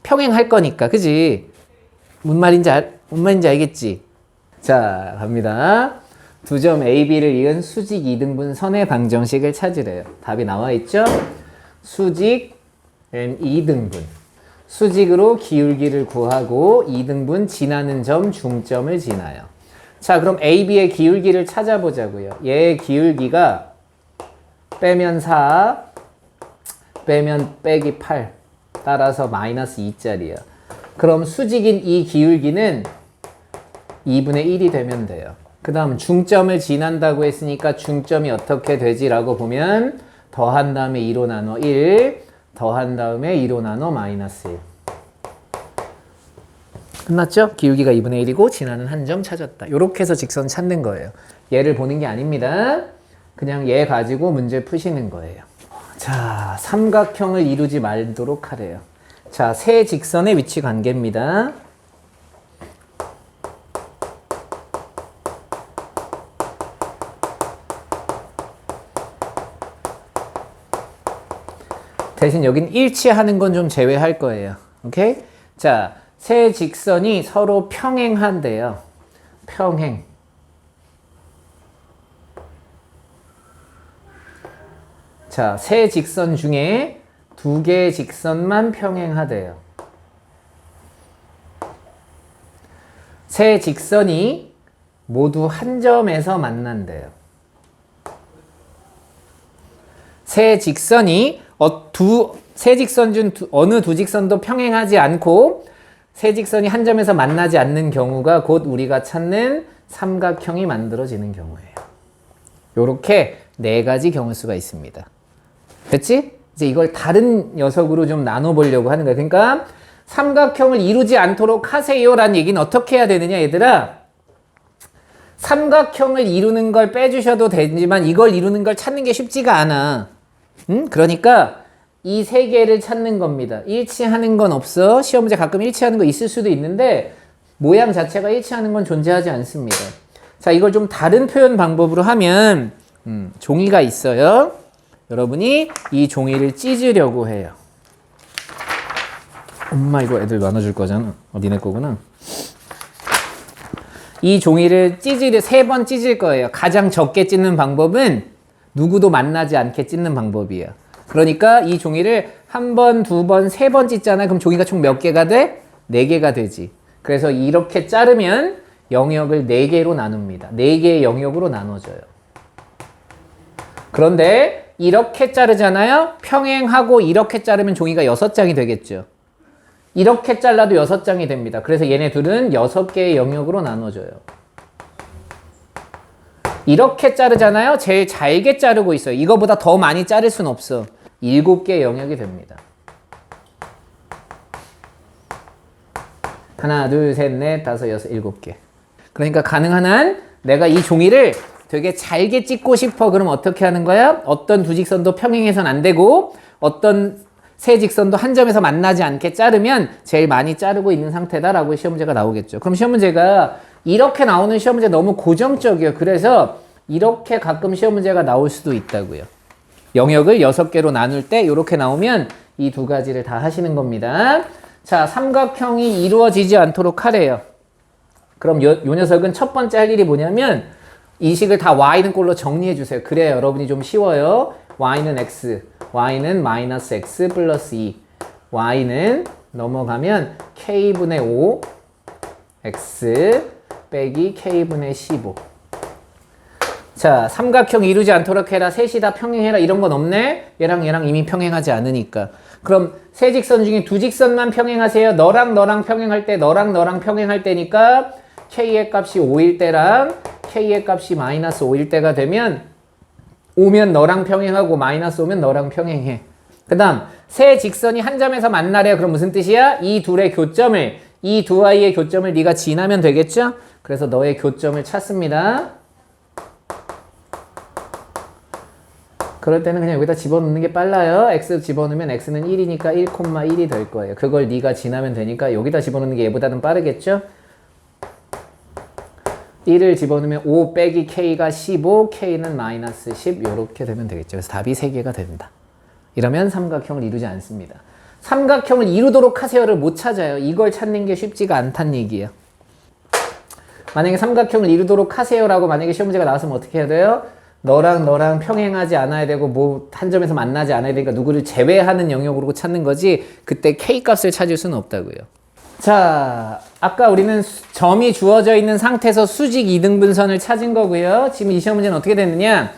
평행할 거니까. 그지? 뭔 말인지 알겠지? 자, 갑니다. 두 점 A, B를 이은 수직 2등분 선의 방정식을 찾으래요. 답이 나와 있죠? 수직 n 2등분. 수직으로 기울기를 구하고 2등분 지나는 점 중점을 지나요. 자, 그럼 A, B의 기울기를 찾아보자고요. 얘의 기울기가 빼면 4, 빼면 빼기 8. 따라서 마이너스 2짜리야. 그럼 수직인 이 기울기는 2분의 1이 되면 돼요. 그 다음 중점을 지난다고 했으니까 중점이 어떻게 되지라고 보면 더한 다음에 2로 나눠 1, 더한 다음에 2로 나눠 마이너스 1. 끝났죠? 기울기가 2분의 1이고 지나는 한 점 찾았다. 이렇게 해서 직선 찾는 거예요. 얘를 보는 게 아닙니다. 그냥 얘 가지고 문제 푸시는 거예요. 자, 삼각형을 이루지 말도록 하래요. 자, 세 직선의 위치 관계입니다. 대신 여긴 일치하는 건 좀 제외할 거예요. 오케이? 자, 세 직선이 서로 평행한데요. 평행. 자, 세 직선 중에 두 개의 직선만 평행하대요. 세 직선이 모두 한 점에서 만난대요. 세 직선이 세 직선 중 어느 두 직선도 평행하지 않고 세 직선이 한 점에서 만나지 않는 경우가 곧 우리가 찾는 삼각형이 만들어지는 경우예요. 요렇게 네 가지 경우 수가 있습니다. 됐지? 이제 이걸 다른 녀석으로 좀 나눠보려고 하는 거야. 그러니까 삼각형을 이루지 않도록 하세요라는 얘기는 어떻게 해야 되느냐, 얘들아? 삼각형을 이루는 걸 빼주셔도 되지만 이걸 이루는 걸 찾는 게 쉽지가 않아. 응? 그러니까 이 세 개를 찾는 겁니다. 일치하는 건 없어. 시험 문제 가끔 일치하는 거 있을 수도 있는데 모양 자체가 일치하는 건 존재하지 않습니다. 자, 이걸 좀 다른 표현 방법으로 하면 종이가 있어요. 여러분이 이 종이를 찢으려고 해요. 엄마 이거 애들 나눠줄 거잖아. 니네 거구나. 이 종이를 세 번 찢을 거예요. 가장 적게 찢는 방법은 누구도 만나지 않게 찢는 방법이에요. 그러니까 이 종이를 한 번, 두 번, 세 번 찢잖아요. 그럼 종이가 총 몇 개가 돼? 4개가 되지. 그래서 이렇게 자르면 영역을 4개로 나눕니다. 4개의 영역으로 나눠져요. 그런데 이렇게 자르잖아요. 평행하고 이렇게 자르면 종이가 6장이 되겠죠. 이렇게 잘라도 6장이 됩니다. 그래서 얘네 둘은 6개의 영역으로 나눠져요. 이렇게 자르잖아요. 제일 잘게 자르고 있어요. 이거보다 더 많이 자를 순 없어. 7개의 영역이 됩니다. 하나, 둘, 셋, 넷, 다섯, 여섯, 7개. 그러니까 가능한 한 내가 이 종이를 되게 잘게 찢고 싶어. 그럼 어떻게 하는 거야? 어떤 두 직선도 평행해서는 안 되고 어떤 세 직선도 한 점에서 만나지 않게 자르면 제일 많이 자르고 있는 상태다라고 시험 문제가 나오겠죠. 그럼 시험 문제가 이렇게 나오는 시험 문제 너무 고정적이에요. 그래서 이렇게 가끔 시험 문제가 나올 수도 있다고요. 영역을 6개로 나눌 때 이렇게 나오면 이 두 가지를 다 하시는 겁니다. 자, 삼각형이 이루어지지 않도록 하래요. 그럼 요 녀석은 첫 번째 할 일이 뭐냐면 이 식을 다 y는 꼴로 정리해 주세요. 그래야 여러분이 좀 쉬워요. y는 x, y는 마이너스 x 플러스 2, y는 넘어가면 k분의 5, x 빼기 k분의 15. 자, 삼각형 이루지 않도록 해라, 셋이 다 평행해라 이런 건 없네? 얘랑 이미 평행하지 않으니까. 그럼 세 직선 중에 두 직선만 평행하세요. 너랑 평행할 때, 너랑 평행할 때니까 k의 값이 5일 때랑 k의 값이 마이너스 5일 때가 되면 5면 너랑 평행하고 마이너스 5면 너랑 평행해. 그 다음 세 직선이 한 점에서 만나래요. 그럼 무슨 뜻이야? 이 둘의 교점을, 이 두 아이의 교점을 네가 지나면 되겠죠? 그래서 너의 교점을 찾습니다. 그럴 때는 그냥 여기다 집어넣는 게 빨라요. x 집어넣으면 x는 1이니까 1,1이 될 거예요. 그걸 네가 지나면 되니까 여기다 집어넣는 게 얘보다는 빠르겠죠? 1을 집어넣으면 5 빼기 k가 15, k는 마이너스 10 이렇게 되면 되겠죠. 그래서 답이 3개가 된다. 이러면 삼각형을 이루지 않습니다. 삼각형을 이루도록 하세요를 못 찾아요. 이걸 찾는 게 쉽지가 않다는 얘기예요. 만약에 삼각형을 이루도록 하세요라고 만약에 시험 문제가 나왔으면 어떻게 해야 돼요? 너랑 평행하지 않아야 되고 뭐 한 점에서 만나지 않아야 되니까 누구를 제외하는 영역으로 찾는 거지 그때 k값을 찾을 수는 없다고요. 자, 아까 우리는 점이 주어져 있는 상태에서 수직 이등분선을 찾은 거고요. 지금 이 시험 문제는 어떻게 됐느냐?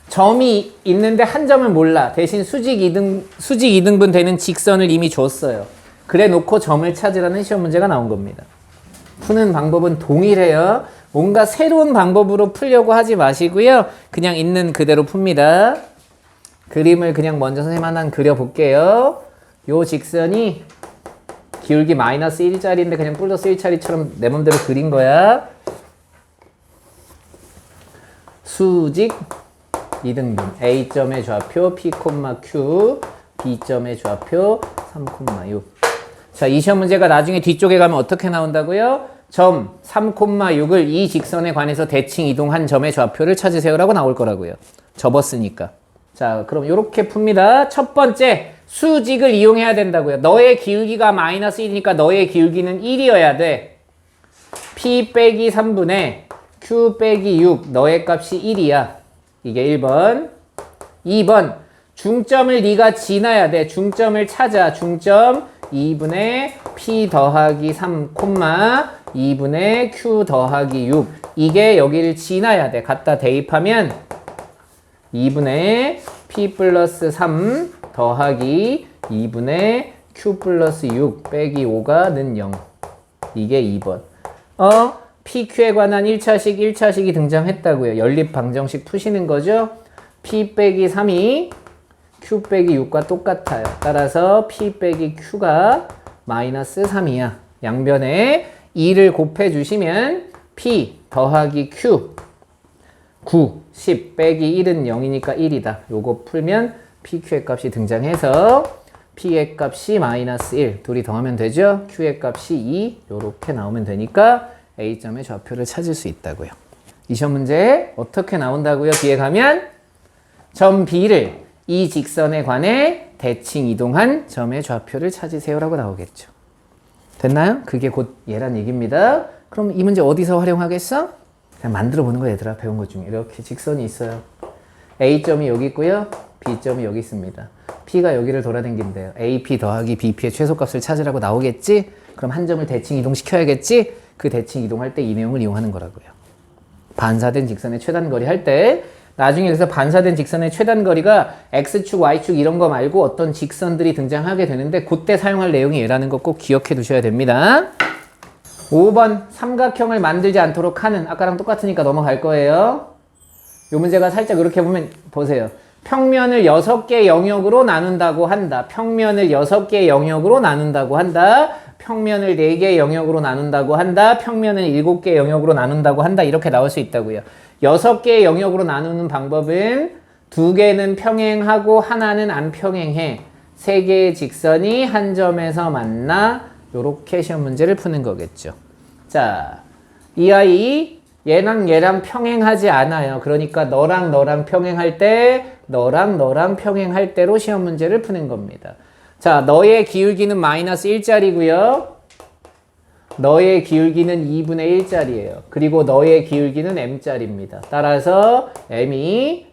점이 있는데 한 점을 몰라. 대신 수직 이등분 되는 직선을 이미 줬어요. 그래 놓고 점을 찾으라는 시험 문제가 나온 겁니다. 푸는 방법은 동일해요. 뭔가 새로운 방법으로 풀려고 하지 마시고요. 그냥 있는 그대로 풉니다. 그림을 그냥 먼저 선생님 하나 그려볼게요. 요 직선이 기울기 마이너스 1짜리인데 그냥 플러스 1짜리처럼 내 맘대로 그린 거야. 수직 이등분. A점의 좌표 P, Q, B점의 좌표 3,6. 자, 이 시험 문제가 나중에 뒤쪽에 가면 어떻게 나온다고요? 점 3,6을 이 직선에 관해서 대칭 이동한 점의 좌표를 찾으세요라고 나올 거라고요. 접었으니까. 자, 그럼 이렇게 풉니다. 첫 번째, 수직을 이용해야 된다고요. 너의 기울기가 마이너스 1이니까 너의 기울기는 1이어야 돼. P 빼기 3분의 Q 빼기 6, 너의 값이 1이야. 이게 1번. 2번, 중점을 네가 지나야 돼. 중점을 찾아. 중점 2분의 p 더하기 3, 2분의 q 더하기 6. 이게 여기를 지나야 돼. 갖다 대입하면 2분의 p 플러스 3 더하기 2분의 q 플러스 6 빼기 5가 는 0. 이게 2번. PQ에 관한 1차식이 등장했다고요. 연립 방정식 푸시는 거죠. P 빼기 3이 Q 빼기 6과 똑같아요. 따라서 P 빼기 Q가 마이너스 3이야. 양변에 2를 곱해주시면 P 더하기 Q 9, 10 빼기 1은 0이니까 1이다. 요거 풀면 PQ의 값이 등장해서 P의 값이 마이너스 1 둘이 더하면 되죠. Q의 값이 2 요렇게 나오면 되니까 A점의 좌표를 찾을 수 있다고요. 이 시험 문제 어떻게 나온다고요? 뒤에 가면 점 B를 이 직선에 관해 대칭 이동한 점의 좌표를 찾으세요 라고 나오겠죠. 됐나요? 그게 곧 얘란 얘기입니다. 그럼 이 문제 어디서 활용하겠어? 그냥 만들어 보는 거 얘들아. 배운 것 중에 이렇게 직선이 있어요. A점이 여기 있고요. B점이 여기 있습니다. P가 여기를 돌아다닌대요. AP 더하기 BP의 최소값을 찾으라고 나오겠지? 그럼 한 점을 대칭 이동시켜야겠지? 그 대칭 이동할 때 이 내용을 이용하는 거라고요. 반사된 직선의 최단거리 할 때 나중에 그래서 반사된 직선의 최단거리가 X축, Y축 이런 거 말고 어떤 직선들이 등장하게 되는데 그때 사용할 내용이 얘라는 거 꼭 기억해 두셔야 됩니다. 5번 삼각형을 만들지 않도록 하는 아까랑 똑같으니까 넘어갈 거예요. 이 문제가 살짝 이렇게 보면 보세요. 평면을 6개 영역으로 나눈다고 한다. 평면을 6개 영역으로 나눈다고 한다. 평면을 4개 영역으로 나눈다고 한다. 평면을 7개 영역으로 나눈다고 한다. 이렇게 나올 수 있다고요. 6개의 영역으로 나누는 방법은 2개는 평행하고 하나는 안 평행해. 3개의 직선이 한 점에서 만나. 요렇게 시험 문제를 푸는 거겠죠. 자, 이 아이 얘랑 평행하지 않아요. 그러니까 너랑 평행할 때 너랑 평행할 때로 시험 문제를 푸는 겁니다. 자, 너의 기울기는 마이너스 1짜리고요. 너의 기울기는 2분의 1짜리예요. 그리고 너의 기울기는 m짜리입니다. 따라서 m이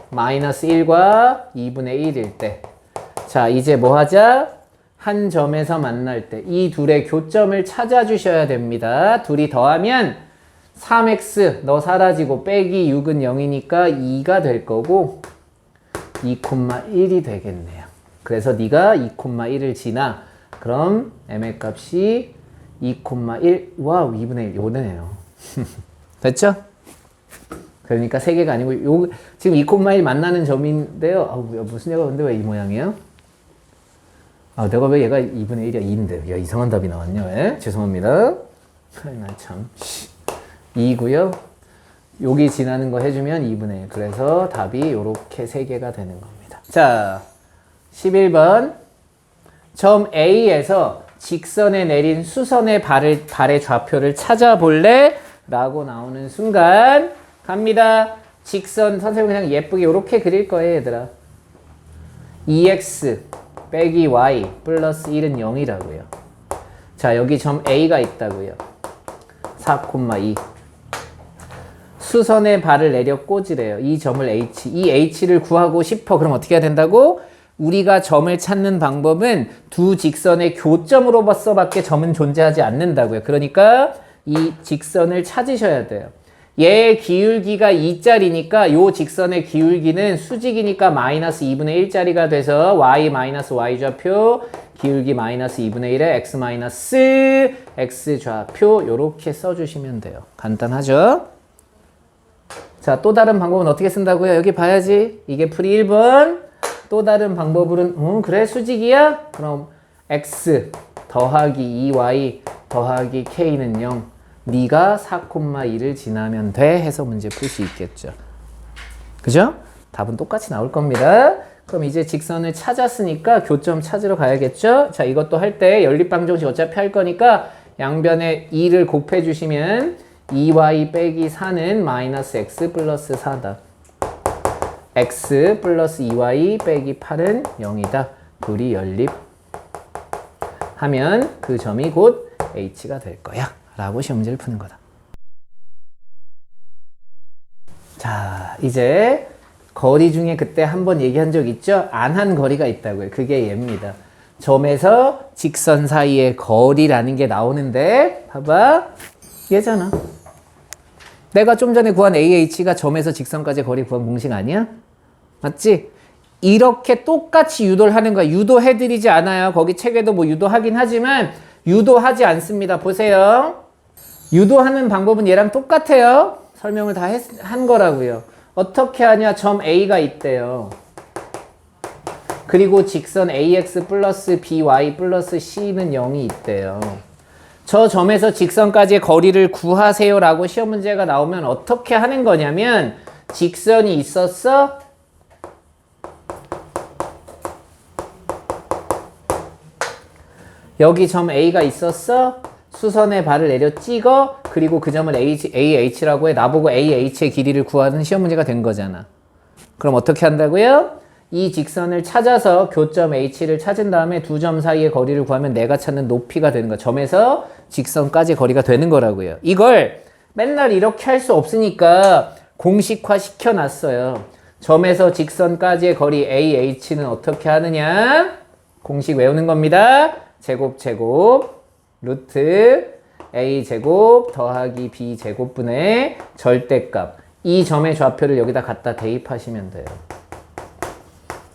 마이너스 1과 2분의 1일 때. 자, 이제 뭐 하자? 한 점에서 만날 때 이 둘의 교점을 찾아주셔야 됩니다. 둘이 더하면 3x 너 사라지고 빼기 6은 0이니까 2가 될 거고 2,1이 되겠네요. 그래서 네가 2,1을 지나. 그럼 m의 값이 2,1 와우 2분의 1 요네요. 됐죠? 그러니까 3개가 아니고 요 지금 2,1 만나는 점인데요. 무슨 얘가 근데 왜 이 모양이에요? 내가 왜 얘가 2분의 1이야? 2인데. 야, 이상한 답이 나왔냐? 왜? 죄송합니다. 참. 2고요. 여기 지나는 거 해주면 2분의 1. 그래서 답이 요렇게 3개가 되는 겁니다. 자, 11번. 점 A에서 직선에 내린 수선의 발의 좌표를 찾아볼래? 라고 나오는 순간 갑니다. 직선 선생님 그냥 예쁘게 요렇게 그릴 거예요, 얘들아. 2x 빼기 y 플러스 1은 0이라고요. 자, 여기 점 A가 있다고요. 4,2. 수선의 발을 내려 꽂으래요. 이 점을 H. 이 H를 구하고 싶어. 그럼 어떻게 해야 된다고? 우리가 점을 찾는 방법은 두 직선의 교점으로서밖에 점은 존재하지 않는다고요. 그러니까 이 직선을 찾으셔야 돼요. 얘의 기울기가 2짜리니까 요 직선의 기울기는 수직이니까 마이너스 2분의 1짜리가 돼서 y 마이너스 y 좌표 기울기 마이너스 2분의 1에 x 마이너스 x 좌표 요렇게 써주시면 돼요. 간단하죠? 자, 또 다른 방법은 어떻게 쓴다고요? 여기 봐야지. 이게 풀이 1번. 또 다른 방법으로는 그래 수직이야? 그럼 x 더하기 2y 더하기 k는 0. 네가 4,2를 지나면 돼 해서 문제 풀 수 있겠죠. 그죠? 답은 똑같이 나올 겁니다. 그럼 이제 직선을 찾았으니까 교점 찾으러 가야겠죠? 자, 이것도 할 때 연립방정식 어차피 할 거니까 양변에 2를 곱해 주시면 2y 빼기 4는 마이너스 x 플러스 4다. x 플러스 2y 빼기 8은 0이다. 둘이 연립하면 그 점이 곧 h가 될 거야. 라고 시험 문제를 푸는 거다. 자, 이제 거리 중에 그때 한번 얘기한 적 있죠? 안 한 거리가 있다고요. 그게 얘입니다. 점에서 직선 사이의 거리라는 게 나오는데 봐봐. 얘잖아. 내가 좀 전에 구한 AH가 점에서 직선까지 거리 구한 공식 아니야? 맞지? 이렇게 똑같이 유도를 하는 거야. 유도해드리지 않아요. 거기 책에도 뭐 유도하긴 하지만 유도하지 않습니다. 보세요. 유도하는 방법은 얘랑 똑같아요. 설명을 다 한 거라고요. 어떻게 하냐? 점 A가 있대요. 그리고 직선 AX 플러스 BY 플러스 C는 0이 있대요. 저 점에서 직선까지의 거리를 구하세요 라고 시험 문제가 나오면 어떻게 하는 거냐면 직선이 있었어? 여기 점 A가 있었어? 수선의 발을 내려 찍어? 그리고 그 점을 AH라고 해. 나보고 AH의 길이를 구하는 시험 문제가 된 거잖아. 그럼 어떻게 한다고요? 이 직선을 찾아서 교점 H를 찾은 다음에 두 점 사이의 거리를 구하면 내가 찾는 높이가 되는 거야. 점에서 직선까지 거리가 되는 거라고요. 이걸 맨날 이렇게 할 수 없으니까 공식화 시켜놨어요. 점에서 직선까지의 거리 AH는 어떻게 하느냐? 공식 외우는 겁니다. 제곱 루트 A 제곱 더하기 B 제곱분의 절대값. 이 점의 좌표를 여기다 갖다 대입하시면 돼요.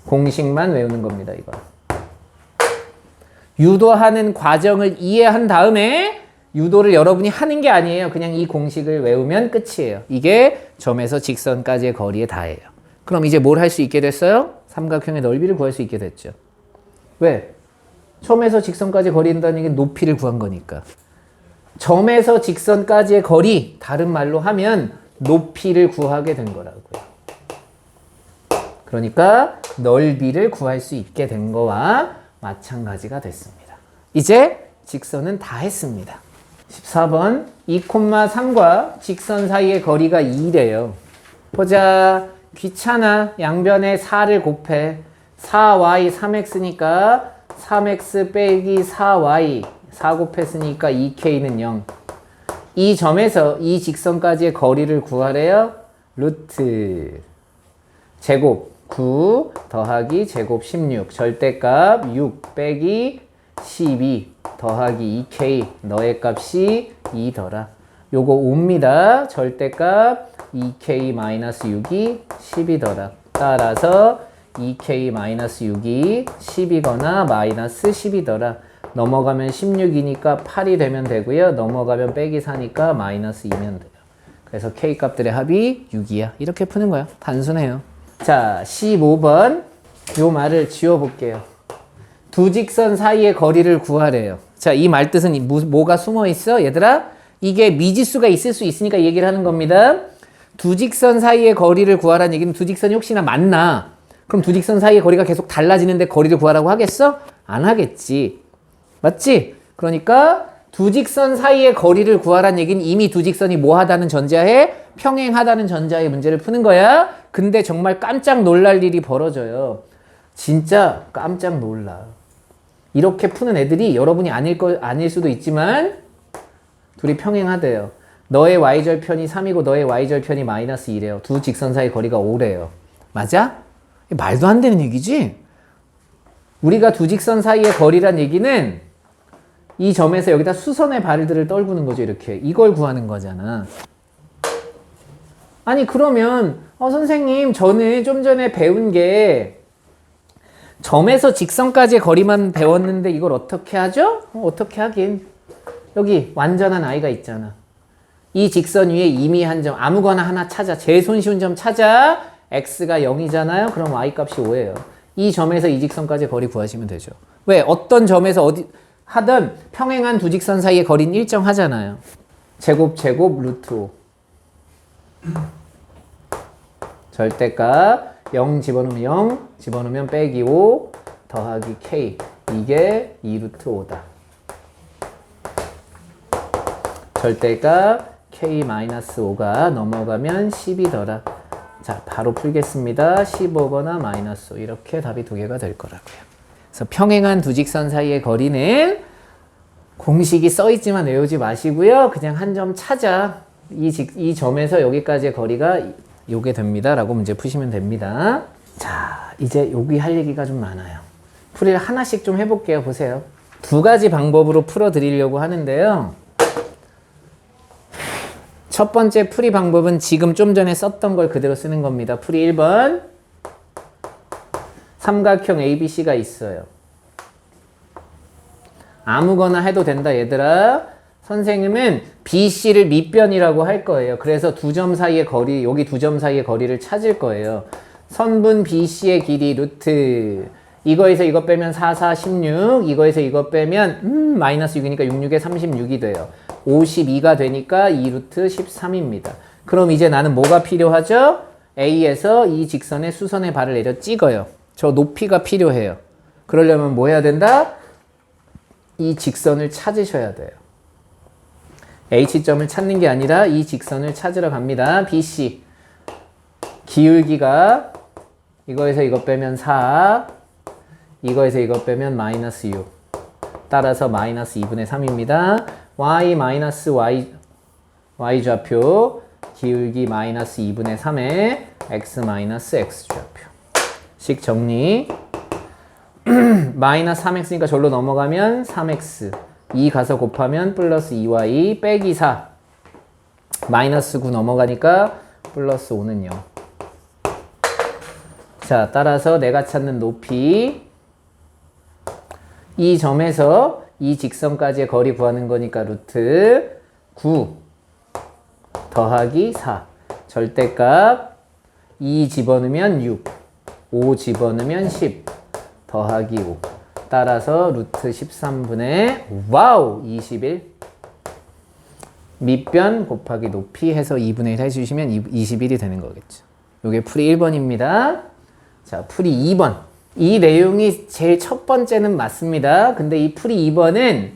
공식만 외우는 겁니다. 이거. 유도하는 과정을 이해한 다음에 유도를 여러분이 하는 게 아니에요. 그냥 이 공식을 외우면 끝이에요. 이게 점에서 직선까지의 거리의 다예요. 그럼 이제 뭘 할 수 있게 됐어요? 삼각형의 넓이를 구할 수 있게 됐죠. 왜? 점에서 직선까지 거리인다는 얘기는 높이를 구한 거니까. 점에서 직선까지의 거리, 다른 말로 하면 높이를 구하게 된 거라고요. 그러니까 넓이를 구할 수 있게 된 거와 마찬가지가 됐습니다. 이제 직선은 다 했습니다. 14번 2,3과 직선 사이의 거리가 2래요. 보자. 귀찮아. 양변에 4를 곱해. 4y 3x니까 3x 빼기 4y 4 곱했으니까 2k는 0. 이 점에서 이 직선까지의 거리를 구하래요. 루트 제곱 9 더하기 제곱 16 절대값 6 빼기 12 더하기 2k 너의 값이 2더라. 요거 5입니다. 절대값 2k-6이 10이더라. 따라서 2k-6이 10이거나 마이너스 10이더라. 넘어가면 16이니까 8이 되면 되고요. 넘어가면 빼기 4니까 마이너스 2면 돼요. 그래서 k 값들의 합이 6이야. 이렇게 푸는 거야. 단순해요. 자, 15번 요 말을 지워볼게요. 두 직선 사이의 거리를 구하래요. 자, 이 말 뜻은 뭐가 숨어 있어? 얘들아, 이게 미지수가 있을 수 있으니까 이 얘기를 하는 겁니다. 두 직선 사이의 거리를 구하라는 얘기는 두 직선이 혹시나 만나. 그럼 두 직선 사이의 거리가 계속 달라지는데 거리를 구하라고 하겠어? 안 하겠지. 맞지? 그러니까 두 직선 사이의 거리를 구하라는 얘기는 이미 두 직선이 뭐하다는 전제하에 평행하다는 전제하에 문제를 푸는 거야. 근데 정말 깜짝 놀랄 일이 벌어져요. 진짜 깜짝 놀라. 이렇게 푸는 애들이 여러분이 아닐 수도 있지만 둘이 평행하대요. 너의 y절편이 3이고 너의 y절편이 마이너스 2래요. 두 직선 사이 거리가 5래요. 맞아? 말도 안 되는 얘기지? 우리가 두 직선 사이의 거리란 얘기는 이 점에서 여기다 수선의 발들을 떨구는 거죠. 이렇게. 이걸 구하는 거잖아. 아니 그러면 선생님 저는 좀 전에 배운 게 점에서 직선까지의 거리만 배웠는데 이걸 어떻게 하죠? 어떻게 하긴. 여기 완전한 i가 있잖아. 이 직선 위에 이미 한 점 아무거나 하나 찾아. 제일 손쉬운 점 찾아. x가 0이잖아요. 그럼 y 값이 5예요. 이 점에서 이 직선까지 거리 구하시면 되죠. 왜? 어떤 점에서 어디 하든 평행한 두 직선 사이의 거리는 일정하잖아요. 제곱 루트 5. 절대값 0 집어넣으면 0 집어넣으면 빼기 5 더하기 k 이게 2루트 5다. 절대값 k-5가 넘어가면 10이더라. 자, 바로 풀겠습니다. 15거나 마이너스 5 이렇게 답이 두 개가 될 거라고요. 그래서 평행한 두 직선 사이의 거리는 공식이 써있지만 외우지 마시고요. 그냥 한 점 찾아. 이 점에서 여기까지의 거리가 요게 됩니다 라고 문제 푸시면 됩니다. 자, 이제 여기 할 얘기가 좀 많아요. 풀이를 하나씩 좀 해볼게요. 보세요. 두 가지 방법으로 풀어 드리려고 하는데요. 첫 번째 풀이 방법은 지금 좀 전에 썼던 걸 그대로 쓰는 겁니다. 풀이 1번. 삼각형 ABC가 있어요. 아무거나 해도 된다, 얘들아. 선생님은 BC를 밑변이라고 할 거예요. 그래서 두 점 사이의 거리, 여기 두 점 사이의 거리를 찾을 거예요. 선분 BC의 길이 루트. 이거에서 이거 빼면 4, 4, 16. 이거에서 이거 빼면 마이너스 6이니까 6, 6에 36이 돼요. 52가 되니까 2 루트 13입니다. 그럼 이제 나는 뭐가 필요하죠? A에서 이 직선의 수선의 발을 내려 찍어요. 저 높이가 필요해요. 그러려면 뭐 해야 된다? 이 직선을 찾으셔야 돼요. H점을 찾는 게 아니라 이 직선을 찾으러 갑니다. BC. 기울기가 이거에서 이거 빼면 4, 이거에서 이거 빼면 마이너스 6. 따라서 마이너스 2분의 3입니다. Y 마이너스 Y 좌표, 기울기 마이너스 2분의 3에 X 마이너스 X 좌표. 식 정리. 마이너스 3x니까 절로 넘어가면 3x. 2 가서 곱하면 플러스 2y 빼기 4. 마이너스 9 넘어가니까 플러스 5는 0. 자, 따라서 내가 찾는 높이. 이 점에서 이 직선까지의 거리 구하는 거니까 루트 9 더하기 4. 절대값 2 집어넣으면 6. 5 집어넣으면 10. 더하기 5. 따라서 루트 13분의 와우 21. 밑변 곱하기 높이 해서 2분의 1 해주시면 21이 되는 거겠죠. 요게 풀이 1번입니다. 자, 풀이 2번. 이 내용이 제일 첫 번째는 맞습니다. 근데 이 풀이 2번은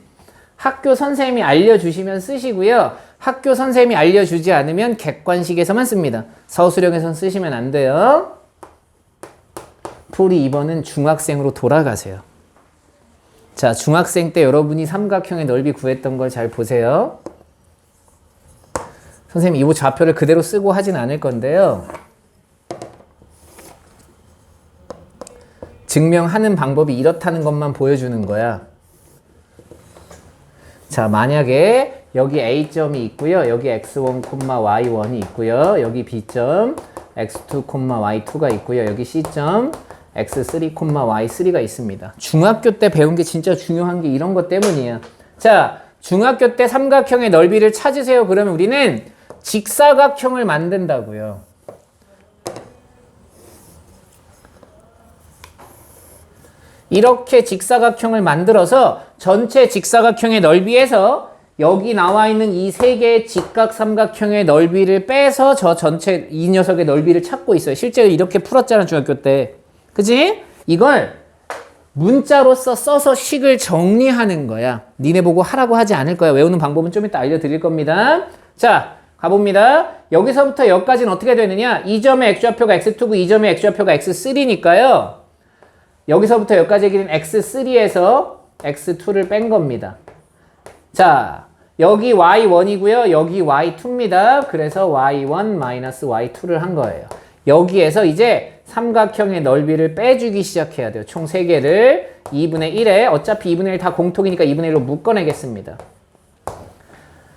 학교 선생님이 알려주시면 쓰시고요. 학교 선생님이 알려주지 않으면 객관식에서만 씁니다. 서술형에선 쓰시면 안 돼요. 풀이 2번은 중학생으로 돌아가세요. 자, 중학생 때 여러분이 삼각형의 넓이 구했던 걸 잘 보세요. 선생님 이 좌표를 그대로 쓰고 하진 않을 건데요. 증명하는 방법이 이렇다는 것만 보여주는 거야. 자, 만약에 여기 A점이 있고요. 여기 X1, Y1이 있고요. 여기 B점 X2, Y2가 있고요. 여기 C점 X3, Y3가 있습니다. 중학교 때 배운 게 진짜 중요한 게 이런 것 때문이에요. 자, 중학교 때 삼각형의 넓이를 찾으세요. 그러면 우리는 직사각형을 만든다고요. 이렇게 직사각형을 만들어서 전체 직사각형의 넓이에서 여기 나와 있는 이 세 개의 직각삼각형의 넓이를 빼서 저 전체 이 녀석의 넓이를 찾고 있어요. 실제로 이렇게 풀었잖아, 중학교 때. 그치? 이걸 문자로서 써서 식을 정리하는 거야. 니네 보고 하라고 하지 않을 거야. 외우는 방법은 좀 이따 알려드릴 겁니다. 자, 가봅니다. 여기서부터 여기까지는 어떻게 되느냐? 이 점의 x좌표가 x2고 이 점의 x좌표가 x3니까요. 여기서부터 여기까지 길이는 x3에서 x2를 뺀 겁니다. 자, 여기 y1이고요. 여기 y2입니다. 그래서 y1 마이너스 y2를 한 거예요. 여기에서 이제 삼각형의 넓이를 빼주기 시작해야 돼요. 총 3개를 2분의 1에 어차피 2분의 1 다 공통이니까 2분의 1로 묶어내겠습니다.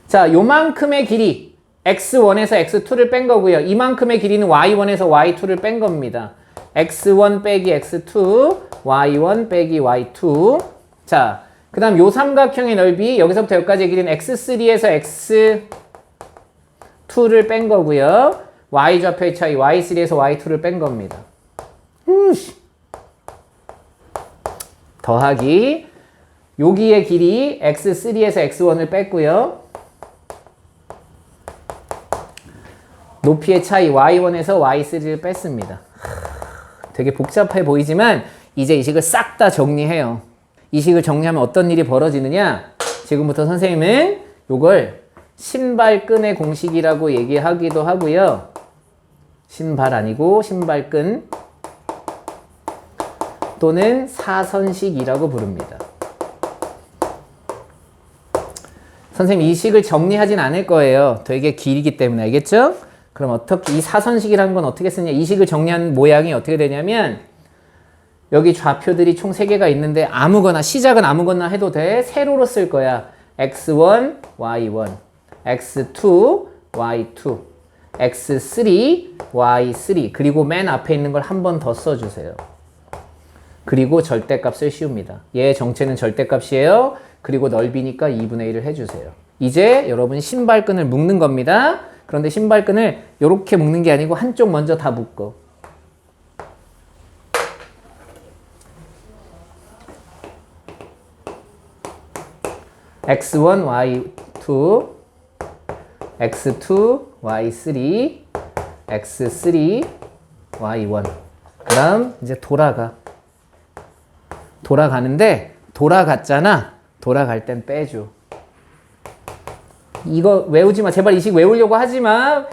자, 요만큼의 길이 x1에서 x2를 뺀 거고요. 이만큼의 길이는 y1에서 y2를 뺀 겁니다. x1 빼기 x2, y1 빼기 y2. 자, 그 다음 요 삼각형의 넓이 여기서부터 여기까지의 길이는 x3에서 x2를 뺀 거고요. y좌표의 차이 y3에서 y2를 뺀 겁니다. 더하기 여기의 길이 x3에서 x1을 뺐고요. 높이의 차이 y1에서 y3를 뺐습니다. 되게 복잡해 보이지만 이제 이 식을 싹 다 정리해요. 이 식을 정리하면 어떤 일이 벌어지느냐? 지금부터 선생님은 요걸 신발끈의 공식이라고 얘기하기도 하고요. 신발 아니고 신발끈 또는 사선식이라고 부릅니다. 선생님 이 식을 정리하진 않을 거예요. 되게 길기 때문에. 알겠죠? 그럼 어떻게 이 사선식이라는 건 어떻게 쓰냐? 이 식을 정리한 모양이 어떻게 되냐면 여기 좌표들이 총 3개가 있는데 아무거나 시작은 아무거나 해도 돼. 세로로 쓸 거야. x1, y1, x2, y2, x3, y3 그리고 맨 앞에 있는 걸 한 번 더 써주세요. 그리고 절대값을 씌웁니다. 얘 정체는 절대값이에요. 그리고 넓이니까 2분의 1을 해주세요. 이제 여러분 신발끈을 묶는 겁니다. 그런데 신발끈을 이렇게 묶는 게 아니고 한쪽 먼저 다 묶어. x1, y2, x2, y3, x3, y1. 그 다음 이제 돌아가는데 돌아갔잖아. 돌아갈 땐 빼줘. 이거 외우지 마. 제발 이 식 외우려고 하지 마.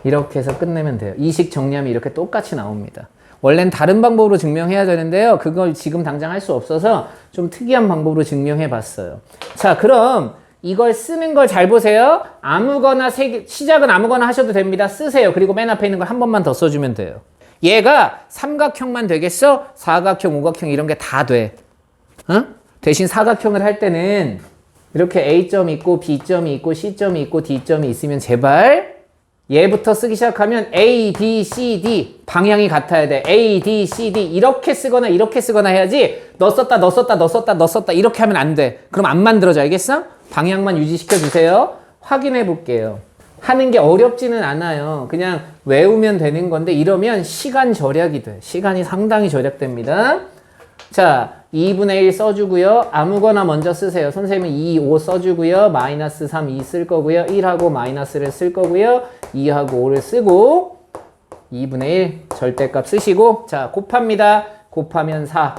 이렇게 해서 끝내면 돼요. 이 식 정리하면 이렇게 똑같이 나옵니다. 원래는 다른 방법으로 증명해야 되는데요. 그걸 지금 당장 할 수 없어서 좀 특이한 방법으로 증명해 봤어요. 자, 그럼 이걸 쓰는 걸 잘 보세요. 아무거나 시작은 아무거나 하셔도 됩니다. 쓰세요. 그리고 맨 앞에 있는 걸 한 번만 더 써주면 돼요. 얘가 삼각형만 되겠어? 사각형, 오각형 이런 게 다 돼. 어? 대신 사각형을 할 때는 이렇게 A점이 있고 B점이 있고 C점이 있고 D점이 있으면 제발 얘부터 쓰기 시작하면 A, B, C, D 방향이 같아야 돼. A, D, C, D 이렇게 쓰거나 이렇게 쓰거나 해야지 너 썼다 너 썼다 너 썼다 너 썼다 이렇게 하면 안 돼. 그럼 안 만들어져. 알겠어? 방향만 유지시켜 주세요. 확인해 볼게요. 하는 게 어렵지는 않아요. 그냥 외우면 되는 건데 이러면 시간 절약이 돼. 시간이 상당히 절약됩니다. 자, 2분의 1 써주고요. 아무거나 먼저 쓰세요. 선생님은 2, 5 써주고요. 마이너스 3, 2 쓸 거고요. 1하고 마이너스를 쓸 거고요. 2하고 5를 쓰고 2분의 1 절대값 쓰시고 자, 곱합니다. 곱하면 4,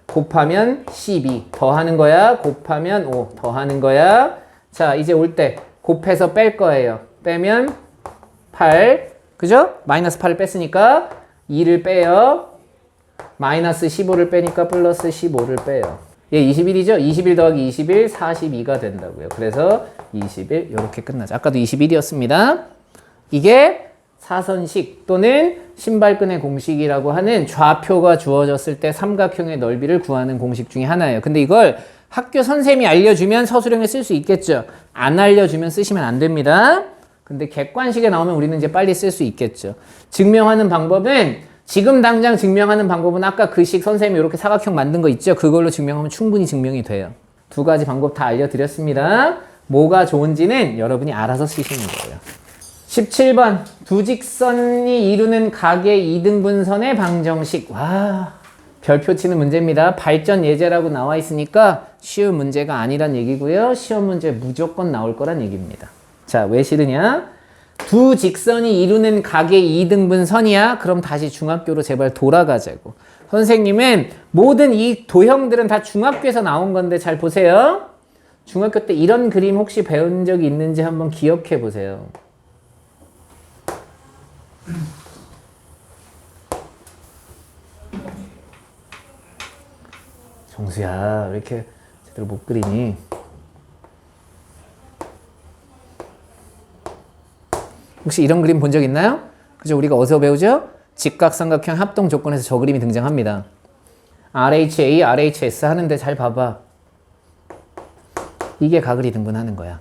곱하면 12 더하는 거야. 곱하면 5 더하는 거야. 자, 이제 올 때 곱해서 뺄 거예요. 빼면 8, 그죠? 마이너스 8을 뺐으니까 2를 빼요. 마이너스 15를 빼니까 플러스 15를 빼요. 얘 21이죠? 21 더하기 21, 42가 된다고요. 그래서 21 이렇게 끝나죠. 아까도 21이었습니다. 이게 사선식 또는 신발끈의 공식이라고 하는 좌표가 주어졌을 때 삼각형의 넓이를 구하는 공식 중에 하나예요. 근데 이걸 학교 선생님이 알려주면 서술형에 쓸 수 있겠죠. 안 알려주면 쓰시면 안 됩니다. 근데 객관식에 나오면 우리는 이제 빨리 쓸 수 있겠죠. 증명하는 방법은 지금 당장 증명하는 방법은 아까 그 식 선생님이 이렇게 사각형 만든 거 있죠? 그걸로 증명하면 충분히 증명이 돼요. 2가지 방법 다 알려드렸습니다. 뭐가 좋은지는 여러분이 알아서 쓰시는 거예요. 17번 두 직선이 이루는 각의 이등분선의 방정식. 와, 별표 치는 문제입니다. 발전 예제라고 나와 있으니까 쉬운 문제가 아니란 얘기고요. 시험 문제 무조건 나올 거란 얘기입니다. 자, 왜 싫으냐? 두 직선이 이루는 각의 2등분선이야? 그럼 다시 중학교로 제발 돌아가자고. 선생님은 모든 이 도형들은 다 중학교에서 나온 건데 잘 보세요. 중학교 때 이런 그림 혹시 배운 적이 있는지 한번 기억해 보세요. 정수야, 왜 이렇게 제대로 못 그리니? 혹시 이런 그림 본 적 있나요? 그죠? 우리가 어디서 배우죠? 직각삼각형 합동 조건에서 저 그림이 등장합니다. RHA, RHS 하는데 잘 봐봐. 이게 각을 이등분하는 거야.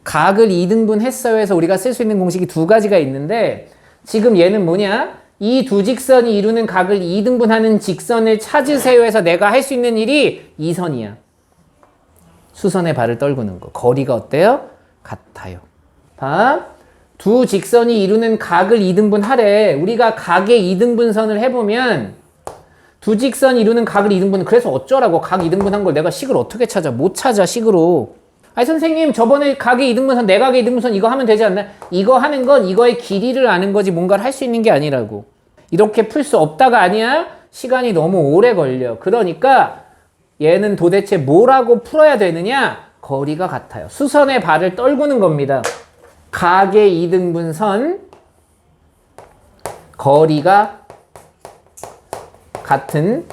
각을 이등분했어요 해서 우리가 쓸 수 있는 공식이 2가지가 있는데 지금 얘는 뭐냐? 이 두 직선이 이루는 각을 이등분하는 직선을 찾으세요 해서 내가 할 수 있는 일이 이 선이야. 수선의 발을 떨구는 거. 거리가 어때요? 같아요. 봐. 두 직선이 이루는 각을 이등분하래. 우리가 각의 이등분선을 해보면 두 직선이 이루는 각을 이등분, 그래서 어쩌라고 각 이등분한 걸 내가 식을 어떻게 찾아? 못 찾아 식으로. 아니 선생님 저번에 각의 이등분선, 내각의 이등분선 이거 하면 되지 않나? 이거 하는 건 이거의 길이를 아는 거지 뭔가를 할 수 있는 게 아니라고. 이렇게 풀 수 없다가 아니야. 시간이 너무 오래 걸려. 그러니까 얘는 도대체 뭐라고 풀어야 되느냐? 거리가 같아요. 수선의 발을 떨구는 겁니다. 각의 이등분선 거리가 같은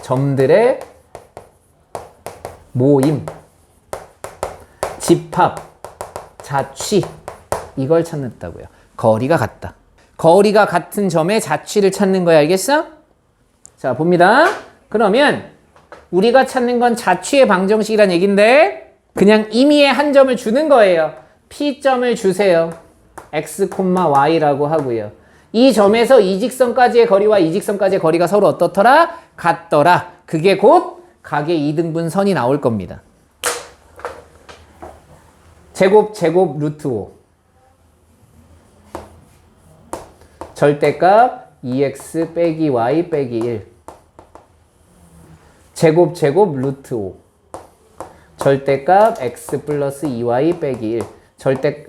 점들의 모임, 집합, 자취. 이걸 찾는다고요. 거리가 같다. 거리가 같은 점의 자취를 찾는 거야. 알겠어? 자, 봅니다. 그러면 우리가 찾는 건 자취의 방정식이란 얘긴데 그냥 임의의 한 점을 주는 거예요. P점을 주세요. X, Y라고 하고요. 이 점에서 이 직선까지의 거리와 이 직선까지의 거리가 서로 어떻더라? 같더라. 그게 곧 각의 이등분선이 나올 겁니다. 제곱 루트 5. 절대값 2x 빼기 y 빼기 1. 제곱 루트 5. 절대값 x 플러스 2y 빼기 1.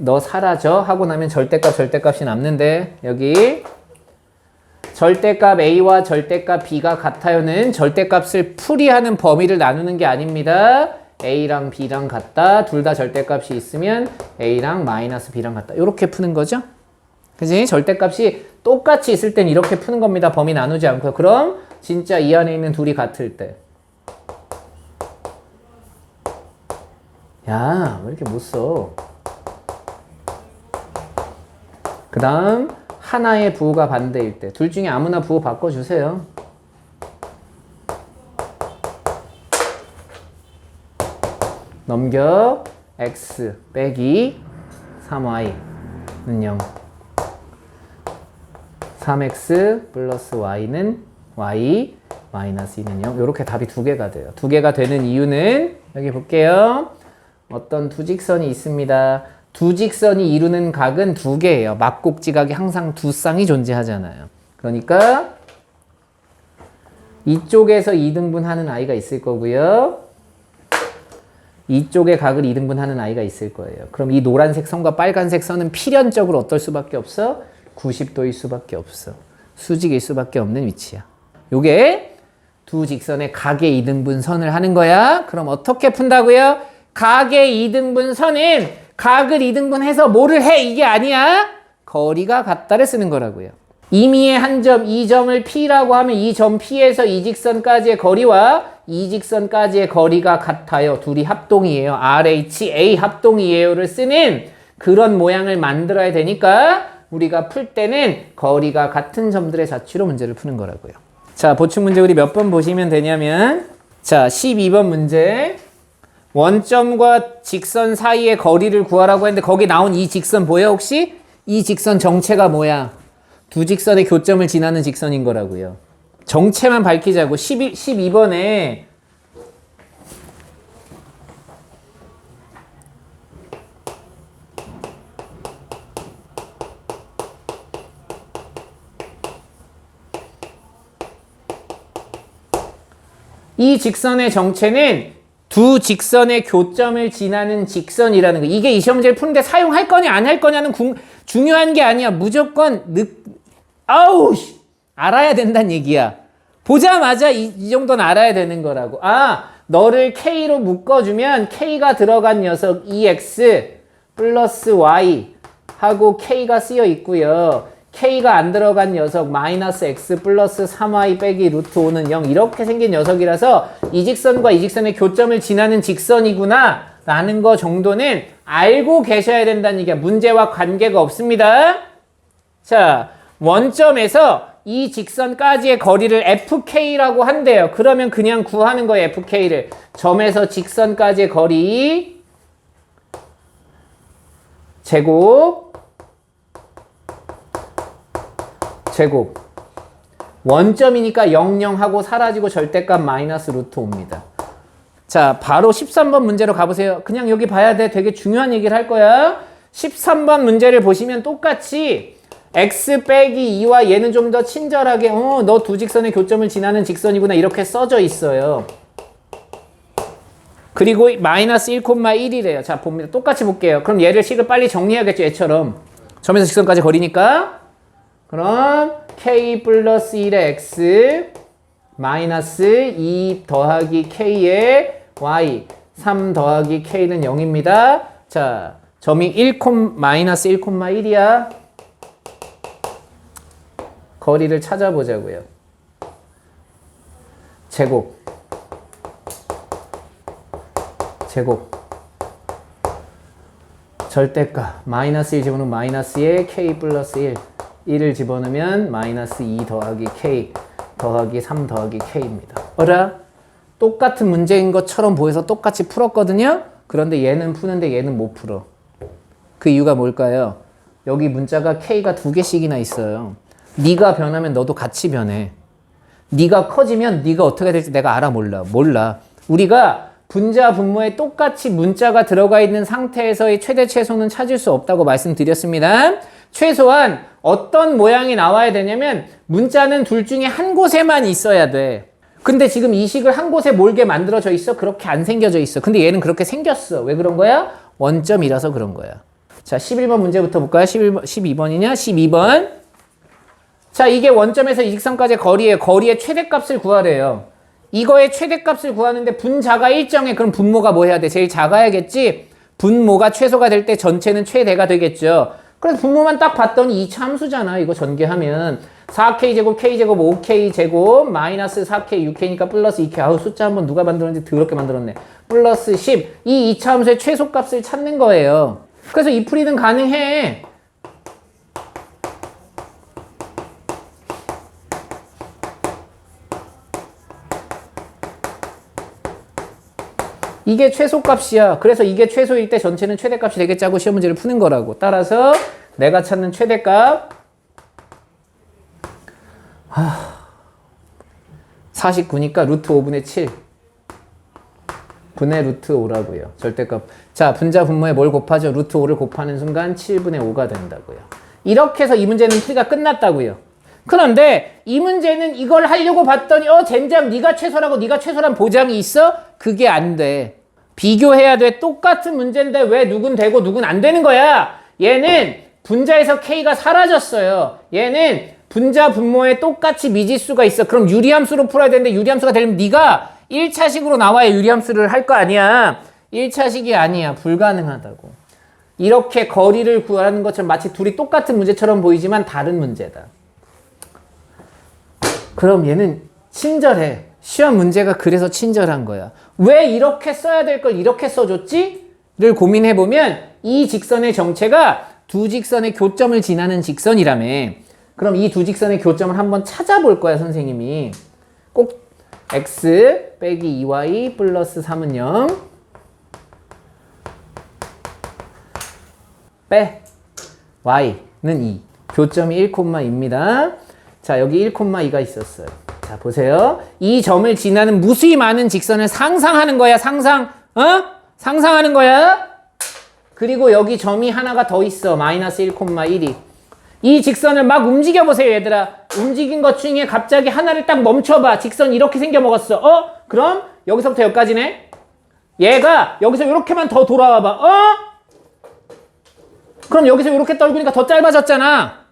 너 사라져 하고 나면 절대값이 남는데 여기 절대값 a와 절대값 b가 같아요는 절대값을 풀이하는 범위를 나누는 게 아닙니다. a랑 b랑 같다. 둘 다 절대값이 있으면 a랑 마이너스 b랑 같다. 이렇게 푸는 거죠. 그지? 절대값이 똑같이 있을 땐 이렇게 푸는 겁니다. 범위 나누지 않고요. 그럼 진짜 이 안에 있는 둘이 같을 때. 야, 왜 이렇게 못 써? 그 다음 하나의 부호가 반대일 때. 둘 중에 아무나 부호 바꿔주세요. 넘겨. x 빼기 3y는 0. 3x 플러스 y는 y 마이너스 2는 0. 이렇게 답이 두 개가 돼요. 두 개가 되는 이유는 여기 볼게요. 어떤 두 직선이 있습니다. 두 직선이 이루는 각은 두 개예요. 막곡지각이 항상 두 쌍이 존재하잖아요. 그러니까 이쪽에서 2등분하는 아이가 있을 거고요. 이쪽의 각을 2등분하는 아이가 있을 거예요. 그럼 이 노란색 선과 빨간색 선은 필연적으로 어떨 수밖에 없어? 90도일 수밖에 없어. 수직일 수밖에 없는 위치야. 요게 두 직선의 각의 2등분 선을 하는 거야. 그럼 어떻게 푼다고요? 각의 2등분 선은 각을 2등분해서 뭐를 해? 이게 아니야. 거리가 같다를 쓰는 거라고요. 임의의 한 점, 이 점을 P라고 하면 이 점 P에서 이 직선까지의 거리와 이 직선까지의 거리가 같아요. 둘이 합동이에요. RHA 합동이에요를 쓰는 그런 모양을 만들어야 되니까 우리가 풀 때는 거리가 같은 점들의 자취로 문제를 푸는 거라고요. 자, 보충 문제 우리 몇 번 보시면 되냐면 자, 12번 문제. 원점과 직선 사이의 거리를 구하라고 했는데 거기 나온 이 직선 보여 혹시? 이 직선 정체가 뭐야? 두 직선의 교점을 지나는 직선인 거라고요. 정체만 밝히자고. 12번에 이 직선의 정체는 두 직선의 교점을 지나는 직선이라는 거. 이게 이 시험 문제를 푸는데 사용할 거냐 안 할 거냐는 중요한 게 아니야. 무조건 알아야 된다는 얘기야. 보자마자 이 정도는 알아야 되는 거라고. 아, 너를 K로 묶어주면 K가 들어간 녀석 EX 플러스 Y 하고 K가 쓰여 있고요. K가 안 들어간 녀석 마이너스 X 플러스 3Y 빼기 루트 5는 0 이렇게 생긴 녀석이라서 이 직선과 이 직선의 교점을 지나는 직선이구나 라는 거 정도는 알고 계셔야 된다는 얘기야. 문제와 관계가 없습니다. 자, 원점에서 이 직선까지의 거리를 FK라고 한대요. 그러면 그냥 구하는 거예요. FK를. 점에서 직선까지의 거리 제곱 원점이니까 00하고 사라지고 절대값 마이너스 루트 5입니다. 자, 바로 13번 문제로 가보세요. 그냥 여기 봐야 돼. 되게 중요한 얘기를 할 거야. 13번 문제를 보시면 똑같이 x 빼기 2와 얘는 좀 더 친절하게 너 두 직선의 교점을 지나는 직선이구나 이렇게 써져 있어요. 그리고 마이너스 1,1이래요. 자, 봅니다. 똑같이 볼게요. 그럼 얘를 식을 빨리 정리해야겠죠. 얘처럼. 점에서 직선까지 거리니까. 그럼 k 플러스 1의 x 마이너스 2 더하기 k의 y 3 더하기 k는 0입니다. 자, 점이 마이너스 1,1이야. 거리를 찾아보자고요. 제곱 절대값 마이너스 1 집어넣으면 마이너스에 k 플러스 1 1을 집어넣으면 마이너스 2 더하기 k 더하기 3 더하기 k입니다. 어라? 똑같은 문제인 것처럼 보여서 똑같이 풀었거든요. 그런데 얘는 푸는데 얘는 못 풀어. 그 이유가 뭘까요? 여기 문자가 k가 2개씩이나 있어요. 네가 변하면 너도 같이 변해. 네가 커지면 네가 어떻게 될지 내가 알아 몰라. 몰라. 우리가 분자 분모에 똑같이 문자가 들어가 있는 상태에서의 최대 최소는 찾을 수 없다고 말씀드렸습니다. 최소한 어떤 모양이 나와야 되냐면 문자는 둘 중에 한 곳에만 있어야 돼. 근데 지금 이 식을 한 곳에 몰게 만들어져 있어? 그렇게 안 생겨져 있어. 근데 얘는 그렇게 생겼어. 왜 그런 거야? 원점이라서 그런 거야. 자, 11번 문제부터 볼까요? 12번이냐? 12번. 자, 이게 원점에서 이 직선까지의 거리예요. 거리의 최대값을 구하래요. 이거의 최대값을 구하는데 분자가 일정해. 그럼 분모가 뭐 해야 돼? 제일 작아야겠지? 분모가 최소가 될 때 전체는 최대가 되겠죠. 그래서 분모만 딱 봤더니 2차 함수잖아. 이거 전개하면 4k제곱 k제곱 5k제곱 마이너스 4k 6k니까 플러스 2k. 아우 숫자 한번 누가 만들었는지 더럽게 만들었네. 플러스 10. 이 2차 함수의 최소값을 찾는 거예요. 그래서 이 풀이는 가능해. 이게 최소값이야. 그래서 이게 최소일 때 전체는 최대값이 되겠지 하고 시험 문제를 푸는 거라고. 따라서 내가 찾는 최대값 49니까 루트 5분의 7 분의 루트 5라고요. 절대값. 자, 분자 분모에 뭘 곱하죠? 루트 5를 곱하는 순간 7분의 5가 된다고요. 이렇게 해서 이 문제는 풀이가 끝났다고요. 그런데 이 문제는 이걸 하려고 봤더니 젠장 네가 최소라고 네가 최소란 보장이 있어? 그게 안 돼. 비교해야 돼. 똑같은 문제인데 왜 누군 되고 누군 안 되는 거야? 얘는 분자에서 k가 사라졌어요. 얘는 분자 분모에 똑같이 미지수가 있어. 그럼 유리함수로 풀어야 되는데 유리함수가 되려면 네가 1차식으로 나와야 유리함수를 할 거 아니야. 1차식이 아니야. 불가능하다고. 이렇게 거리를 구하는 것처럼 마치 둘이 똑같은 문제처럼 보이지만 다른 문제다. 그럼 얘는 친절해. 시험 문제가 그래서 친절한 거야. 왜 이렇게 써야 될 걸 이렇게 써줬지? 를 고민해보면 이 직선의 정체가 두 직선의 교점을 지나는 직선이라며. 그럼 이 두 직선의 교점을 한번 찾아볼 거야, 선생님이. 꼭 x 빼기 2y 플러스 3은 0 빼 y는 2. 교점이 1,2입니다. 자, 여기 1,2가 있었어요. 자, 보세요. 이 점을 지나는 무수히 많은 직선을 상상하는 거야, 상상. 상상하는 거야. 그리고 여기 점이 하나가 더 있어. 마이너스 1,1이. 이 직선을 막 움직여보세요, 얘들아. 움직인 것 중에 갑자기 하나를 딱 멈춰봐. 직선 이렇게 생겨먹었어. 그럼 여기서부터 여기까지네. 얘가 여기서 이렇게만 더 돌아와봐. 그럼 여기서 이렇게 떨구니까 더 짧아졌잖아.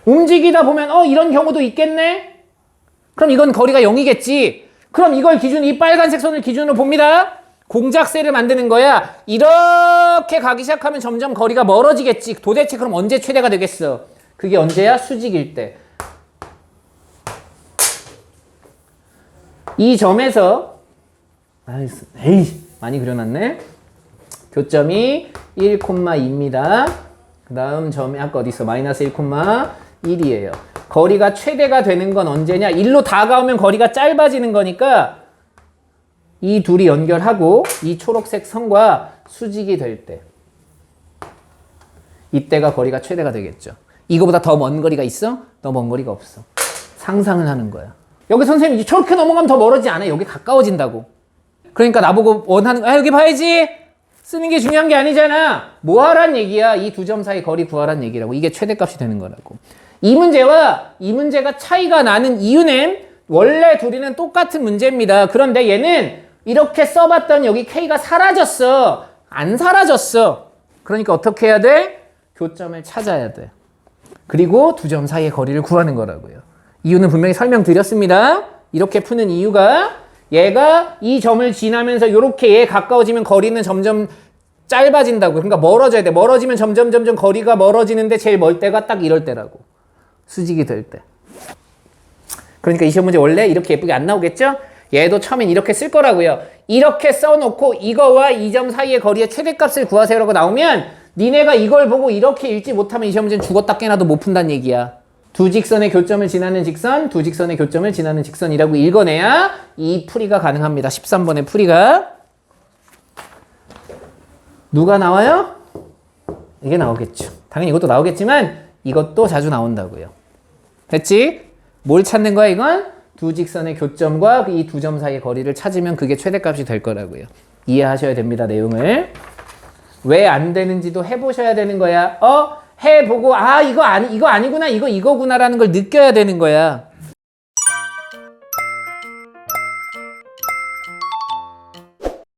움직이다 보면 이런 경우도 있겠네. 그럼 이건 거리가 0이겠지. 그럼 이걸 기준, 이 빨간색 선을 기준으로 봅니다. 공작새를 만드는 거야. 이렇게 가기 시작하면 점점 거리가 멀어지겠지. 도대체 그럼 언제 최대가 되겠어? 그게 언제야? 수직일 때. 이 점에서 많이 그려놨네. 교점이 1,2입니다. 그 다음 점이 아까 어디 있어? 마이너스 1,1이에요. 거리가 최대가 되는 건 언제냐? 1로 다가오면 거리가 짧아지는 거니까 이 둘이 연결하고 이 초록색 선과 수직이 될 때, 이때가 거리가 최대가 되겠죠. 이거보다 더 먼 거리가 있어? 더 먼 거리가 없어. 상상을 하는 거야. 여기 선생님이 저렇게 넘어가면 더 멀어지지 않아? 여기 가까워진다고. 그러니까 나보고 원하는 여기 봐야지. 쓰는 게 중요한 게 아니잖아. 뭐 하란 얘기야? 이 두 점 사이 거리 구하란 얘기라고. 이게 최대값이 되는 거라고. 이 문제와 이 문제가 차이가 나는 이유는 원래 둘이는 똑같은 문제입니다. 그런데 얘는 이렇게 써봤더니 여기 K가 사라졌어. 안 사라졌어. 그러니까 어떻게 해야 돼? 교점을 찾아야 돼. 그리고 두 점 사이의 거리를 구하는 거라고요. 이유는 분명히 설명드렸습니다. 이렇게 푸는 이유가 얘가 이 점을 지나면서 이렇게 얘 가까워지면 거리는 점점 짧아진다고. 그러니까 멀어져야 돼. 멀어지면 점점 거리가 멀어지는데 제일 멀 때가 딱 이럴 때라고. 수직이 될 때. 그러니까 이 시험 문제 원래 이렇게 예쁘게 안 나오겠죠? 얘도 처음엔 이렇게 쓸 거라고요. 이렇게 써놓고 이거와 이 점 사이의 거리의 최대값을 구하세요라고 나오면 니네가 이걸 보고 이렇게 읽지 못하면 이 시험 문제는 죽었다 깨나도 못 푼다는 얘기야. 두 직선의 교점을 지나는 직선, 두 직선의 교점을 지나는 직선이라고 읽어내야 이 풀이가 가능합니다. 13번의 풀이가. 누가 나와요? 이게 나오겠죠. 당연히 이것도 나오겠지만 이것도 자주 나온다고요. 됐지? 뭘 찾는 거야 이건? 두 직선의 교점과 이 두 점 사이의 거리를 찾으면 그게 최대값이 될 거라고요. 이해하셔야 됩니다. 내용을. 왜 안 되는지도 해보셔야 되는 거야. 해보고 이거 아니구나 이거구나라는 걸 느껴야 되는 거야.